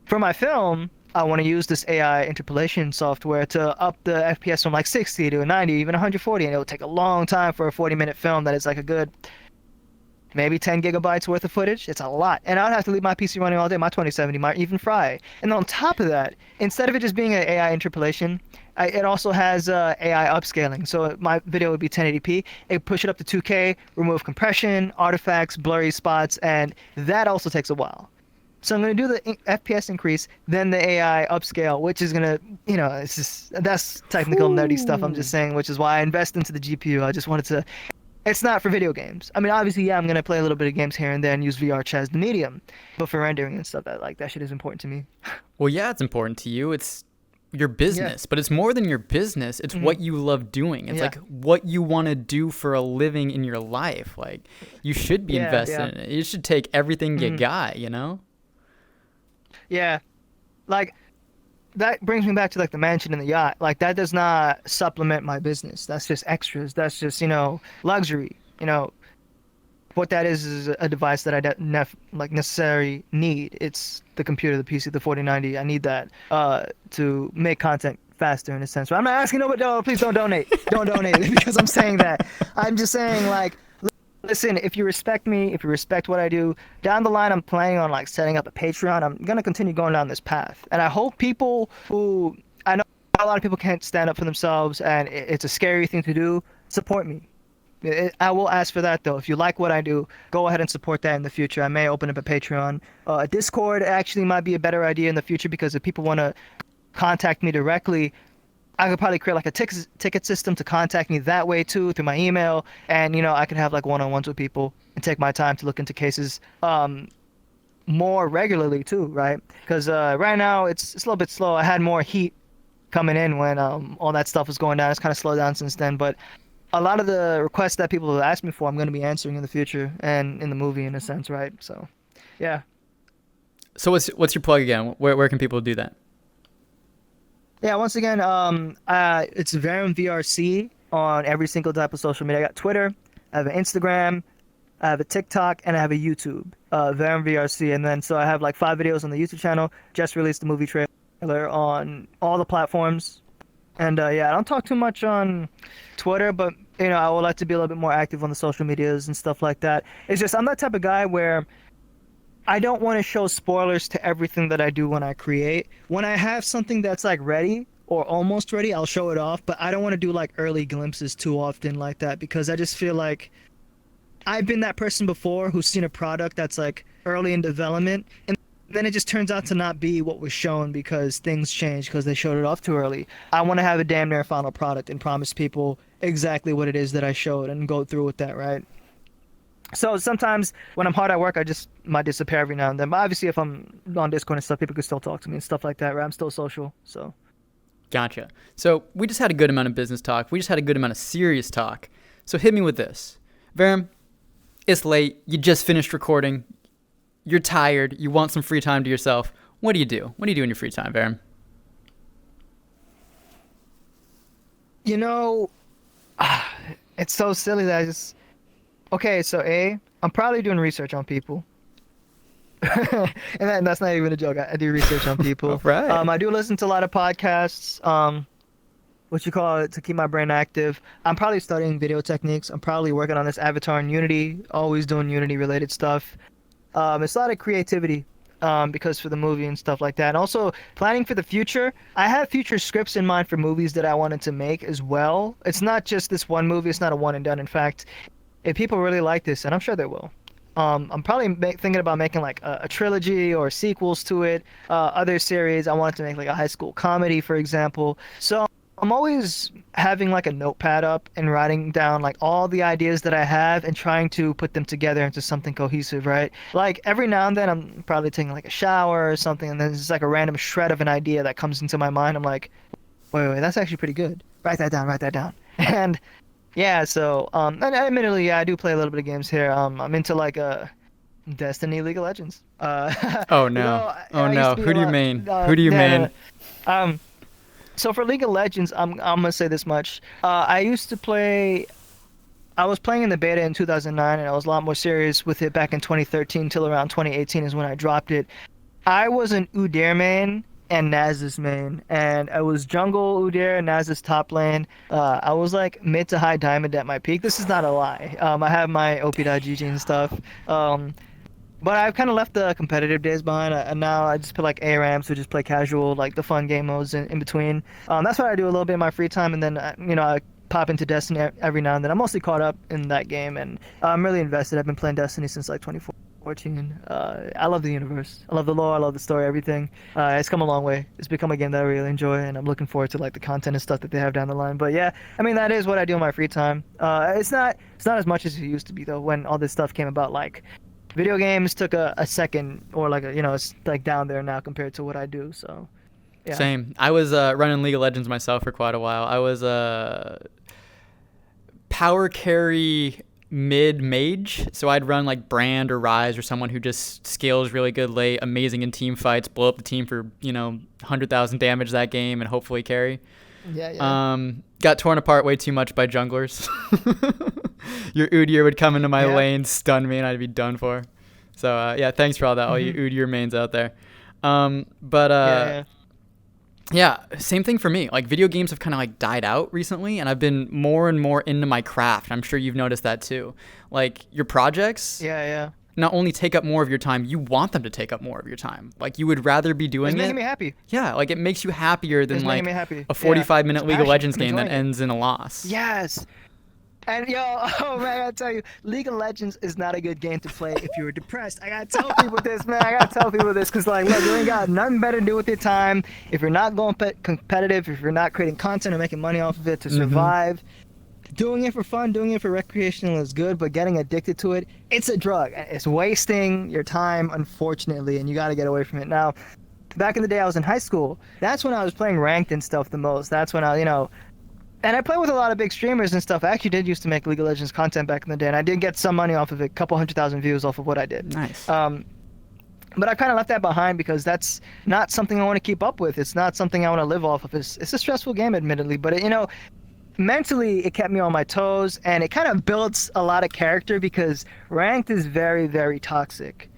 for my film, I want to use this AI interpolation software to up the FPS from like 60 to 90, even 140, and it'll take a long time for a 40-minute film that is like a good maybe 10 gigabytes worth of footage. It's a lot. And I'd have to leave my PC running all day. My 2070 might even fry. And on top of that, instead of it just being an AI interpolation, it also has AI upscaling. So my video would be 1080p. It push it up to 2K, remove compression, artifacts, blurry spots, and that also takes a while. So I'm going to do the FPS increase, then the AI upscale, which is going to, you know, it's just, that's technical nerdy stuff I'm just saying, which is why I invest into the GPU. I just wanted to, it's not for video games. I mean, obviously, yeah, I'm gonna play a little bit of games here and there and use VR chat as the medium, but for rendering and stuff, that shit is important to me. Well, yeah, it's important to you. It's your Yeah. business, but it's more than your business. It's Hmm. what you love doing. It's Yeah. like what you want to do for a living in your life. Like you should be Yeah. invested Yeah. in it. You should take everything you Hmm. got, you know? Yeah. Like that brings me back to like the mansion and the yacht. Like that does not supplement my business. That's just extras. That's just, you know, luxury. You know, what that is a device that I like necessarily need. It's the computer, the PC, the 4090. I need that to make content faster in a sense. I'm not asking nobody, no, please don't donate. Don't donate because I'm saying that. I'm just saying like listen, if you respect me, if you respect what I do, down the line I'm planning on like setting up a Patreon. I'm gonna continue going down this path. And I hope people who I know a lot of people can't stand up for themselves and it's a scary thing to do, support me. I will ask for that though. If you like what I do, go ahead and support that in the future. I may open up a Patreon. Discord actually might be a better idea in the future because if people want to contact me directly, I could probably create like a ticket system to contact me that way too through my email, and you know I could have like one-on-ones with people and take my time to look into cases more regularly too, right? Because right now it's a little bit slow. I had more heat coming in when all that stuff was going down. It's kind of slowed down since then, but a lot of the requests that people have asked me for, I'm going to be answering in the future and in the movie in a sense, right? So, yeah. So what's your plug again? Where can people do that? Yeah, once again, it's Vam VRC on every single type of social media. I got Twitter, I have an Instagram, I have a TikTok, and I have a YouTube, Vam VRC. And then so I have like 5 videos on the YouTube channel. Just released the movie trailer on all the platforms. And yeah, I don't talk too much on Twitter, but I would like to be a little bit more active on the social medias and stuff like that. It's just I'm that type of guy where I don't want to show spoilers to everything that I do when I create. When I have something that's like ready or almost ready, I'll show it off, but I don't want to do like early glimpses too often like that because I just feel like I've been that person before who's seen a product that's like early in development and then it just turns out to not be what was shown because things change because they showed it off too early. I want to have a damn near final product and promise people exactly what it is that I showed and go through with that, right? So sometimes when I'm hard at work, I just might disappear every now and then. But obviously, if I'm on Discord and stuff, people can still talk to me and stuff like that, right? I'm still social, so. Gotcha. So we just had a good amount of business talk. We just had a good amount of serious talk. So hit me with this. Varum, it's late. You just finished recording. You're tired. You want some free time to yourself. What do you do? What do you do in your free time, Varum? You know, it's so silly that I just... Okay, so I'm probably doing research on people. And that's not even a joke. I do research on people. All right. I do listen to a lot of podcasts. What you call it, to keep my brain active. I'm probably studying video techniques. I'm probably working on this avatar in Unity. Always doing Unity related stuff. It's a lot of creativity. Because for the movie and stuff like that. And also planning for the future. I have future scripts in mind for movies that I wanted to make as well. It's not just this one movie. It's not a one and done. In fact, if people really like this, and I'm sure they will, I'm probably thinking about making like a trilogy or sequels to it. Other series, I wanted to make like a high school comedy, for example. So I'm always having like a notepad up and writing down like all the ideas that I have and trying to put them together into something cohesive, right? Like every now and then I'm probably taking like a shower or something and then there's like a random shred of an idea that comes into my mind. I'm like, wait, that's actually pretty good. Write that down. And yeah, so and admittedly, yeah, I do play a little bit of games here. I'm into like Destiny, League of Legends. Oh no. I used to be Who do you a- main? Who do you yeah, main? So for League of Legends, I'm gonna say this much. I used to play. I was playing in the beta in 2009, and I was a lot more serious with it back in 2013 till around 2018 is when I dropped it. I was an Udyr main and Nasus main, and I was jungle Udyr, Nasus top lane. I was like mid to high diamond at my peak. This is not a lie. I have my OP.GG and stuff. But I've kind of left the competitive days behind, and now I just play like ARAM, so just play casual, like the fun game modes in between. That's what I do a little bit in my free time, and then I pop into Destiny every now and then. I'm mostly caught up in that game, and I'm really invested. I've been playing Destiny since like 2014. I love the universe. I love the lore. I love the story. Everything. It's come a long way. It's become a game that I really enjoy, and I'm looking forward to like the content and stuff that they have down the line. But yeah, I mean that is what I do in my free time. It's not as much as it used to be though. When all this stuff came about, like video games took a second, or like it's like down there now compared to what I do. So yeah. Same. I was running League of Legends myself for quite a while. I was power carry mid mage, so I'd run like Brand or Rise or someone who just scales really good late, amazing in team fights, blow up the team for 100,000 damage that game, and hopefully carry. Yeah. Got torn apart way too much by junglers. Your Udyr would come into my lane, stun me, and I'd be done for. So yeah, thanks for all that, all you Udyr mains out there. Yeah, same thing for me. Like video games have kind of like died out recently, and I've been more and more into my craft. I'm sure you've noticed that too. Like your projects, not only take up more of your time, you want them to take up more of your time. Like you would rather be doing it's making me happy. Yeah, like it makes you happier than like a 45-minute League of passion. Legends game that ends in a loss. Yes. And oh man, I gotta tell you, League of Legends is not a good game to play if you're depressed. I gotta tell people this, man. I gotta tell people this, because like, look, you ain't got nothing better to do with your time. If you're not going competitive, if you're not creating content or making money off of it to survive, doing it for fun, doing it for recreational is good, but getting addicted to it, it's a drug. It's wasting your time, unfortunately, and you gotta get away from it. Now, back in the day I was in high school, that's when I was playing ranked and stuff the most. That's when and I play with a lot of big streamers and stuff. I actually did used to make League of Legends content back in the day, and I did get some money off of it, a couple 100,000 views off of what I did. Nice. But I kind of left that behind because that's not something I want to keep up with. It's not something I want to live off of. It's a stressful game, admittedly, but mentally it kept me on my toes, and it kind of builds a lot of character because ranked is very, very toxic.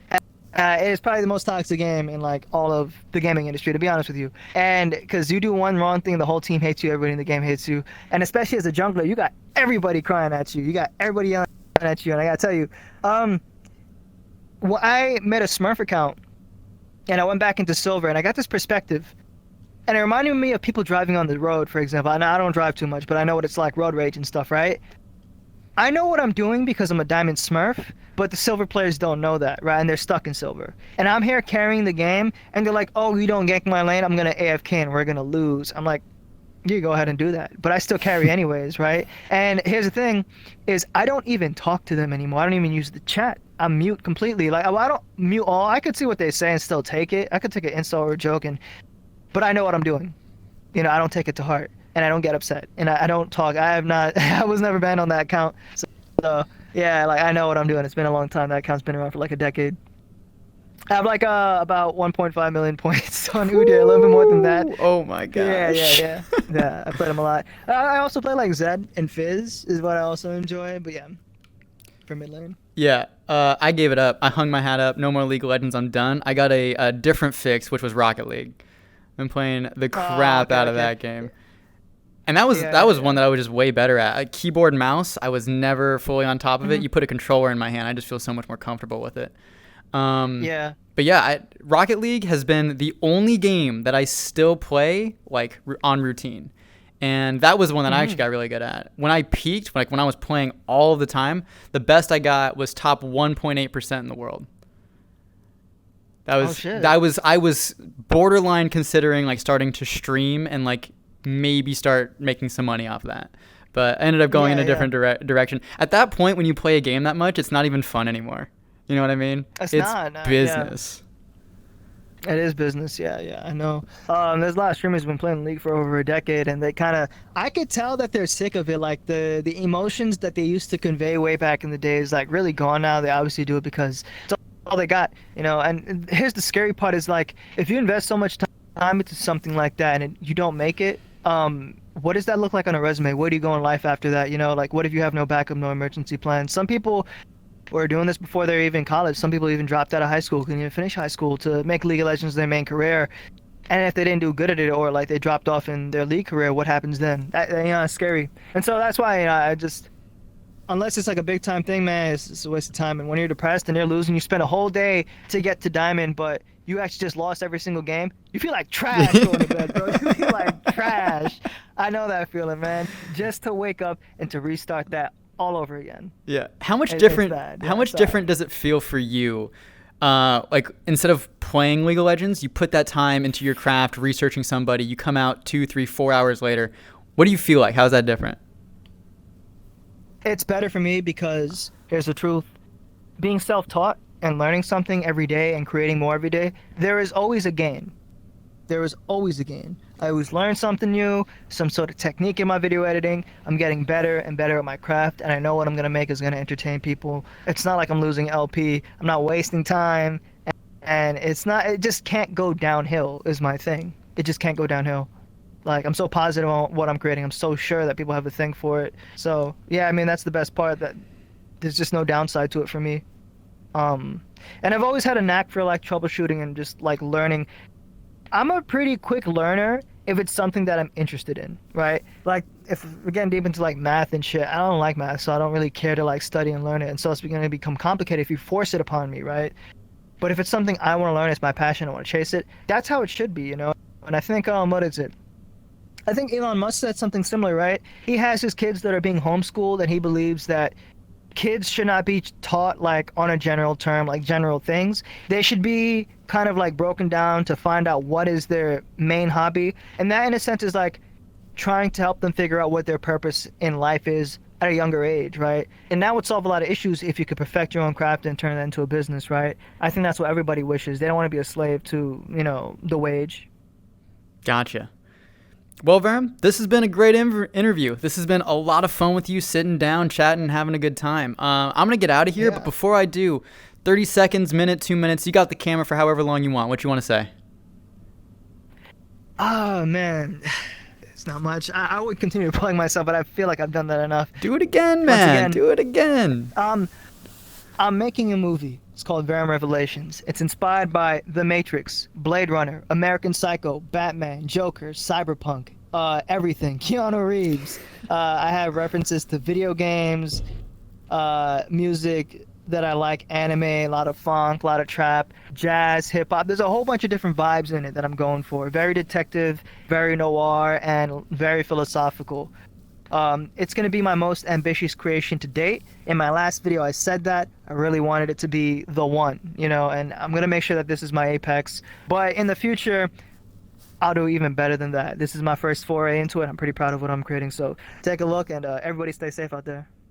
It is probably the most toxic game in like all of the gaming industry, to be honest with you. And because you do one wrong thing, the whole team hates you, everybody in the game hates you. And especially as a jungler, you got everybody crying at you. You got everybody yelling at you. And I gotta tell you, well, I made a Smurf account, and I went back into Silver, and I got this perspective. And it reminded me of people driving on the road, for example. I don't drive too much, but I know what it's like, road rage and stuff, right? I know what I'm doing because I'm a diamond smurf, but the silver players don't know that, right? And they're stuck in silver. And I'm here carrying the game, and they're like, oh, you don't gank my lane, I'm going to AFK and we're going to lose. I'm like, you go ahead and do that. But I still carry anyways, right? And here's the thing, is I don't even talk to them anymore. I don't even use the chat. I'm mute completely. Like, I don't mute all. I could see what they say and still take it. I could take an insult or a joke, but I know what I'm doing. You know, I don't take it to heart. And I don't get upset, and I don't talk. I have not. I was never banned on that account. So yeah, like I know what I'm doing. It's been a long time. That account's been around for like a decade. I have like about 1.5 million points on Udyr, a little bit more than that. Oh my gosh. Yeah, I played them a lot. I also play like Zed and Fizz is what I also enjoy. But yeah, for mid lane. Yeah, I gave it up. I hung my hat up. No more League of Legends. I'm done. I got a different fix, which was Rocket League. I'm playing the crap out of that game. And that was one that I was just way better at. Keyboard and mouse, I was never fully on top of it. You put a controller in my hand, I just feel so much more comfortable with it. But yeah, Rocket League has been the only game that I still play like on routine. And that was the one that I actually got really good at. When I peaked, like when I was playing all the time, the best I got was top 1.8% in the world. I was borderline considering like starting to stream and like maybe start making some money off of that, but I ended up going in a different direction. At that point, when you play a game that much, it's not even fun anymore. You know what I mean? It's business. Yeah. It is business. Yeah, I know. There's a lot of streamers who've been playing the league for over a decade, and they I could tell that they're sick of it. Like the emotions that they used to convey way back in the days, like really gone now. They obviously do it because it's all they got, you know. And here's the scary part: is like if you invest so much time into something like that and you don't make it, what does that look like on a resume? Where do you go in life after that? You know, like what if you have no backup, no emergency plan? Some people were doing this before they're even in college. Some people even dropped out of high school, couldn't even finish high school to make League of Legends their main career. And if they didn't do good at it, or like they dropped off in their league career, what happens then? It's scary. And so that's why I just, unless it's like a big time thing, man, it's a waste of time. And when you're depressed and you're losing, you spend a whole day to get to Diamond, but you actually just lost every single game. You feel like trash going to bed, bro. You feel like trash. I know that feeling, man. Just to wake up and to restart that all over again. Yeah. How much different does it feel for you? Like instead of playing League of Legends, you put that time into your craft, researching somebody, you come out 2, 3, 4 hours later. What do you feel like? How's that different? It's better for me because here's the truth. Being self-taught and learning something every day and creating more every day, there is always a gain. There is always a gain. I always learn something new, some sort of technique in my video editing. I'm getting better and better at my craft, and I know what I'm going to make is going to entertain people. It's not like I'm losing LP. I'm not wasting time, and it just can't go downhill is my thing. It just can't go downhill. Like, I'm so positive on what I'm creating. I'm so sure that people have a thing for it. So, yeah, I mean, that's the best part, that there's just no downside to it for me. And I've always had a knack for like troubleshooting and just like learning. I'm a pretty quick learner if it's something that I'm interested in, right? Like if we're getting deep into like math and shit, I don't like math, so I don't really care to like study and learn it. And so it's going to become complicated if you force it upon me, right? But if it's something I want to learn, it's my passion, I want to chase it, that's how it should be, you know? And I think, what is it? I think Elon Musk said something similar, right? He has his kids that are being homeschooled, and he believes that kids should not be taught like on a general term, like general things. They should be kind of like broken down to find out what is their main hobby. And that in a sense is like trying to help them figure out what their purpose in life is at a younger age, right? And that would solve a lot of issues if you could perfect your own craft and turn that into a business, right? I think that's what everybody wishes. They don't want to be a slave to, you know, the wage. Gotcha. Well, Vam, this has been a great interview. This has been a lot of fun with you, sitting down, chatting, having a good time. I'm going to get out of here, but before I do, 30 seconds, minute, 2 minutes, you got the camera for however long you want. What you want to say? Oh, man. It's not much. I would continue to plug myself, but I feel like I've done that enough. Do it again, Once man. again, Do it again. I'm making a movie. It's called Vam Revelations. It's inspired by The Matrix, Blade Runner, American Psycho, Batman, Joker, Cyberpunk, everything. Keanu Reeves. I have references to video games, music that I like, anime, a lot of funk, a lot of trap, jazz, hip hop. There's a whole bunch of different vibes in it that I'm going for. Very detective, very noir, and very philosophical. It's going to be my most ambitious creation to date. In my last video, I said that. I really wanted it to be the one, you know, and I'm going to make sure that this is my apex. But in the future, I'll do even better than that. This is my first foray into it. I'm pretty proud of what I'm creating. So take a look, and everybody stay safe out there.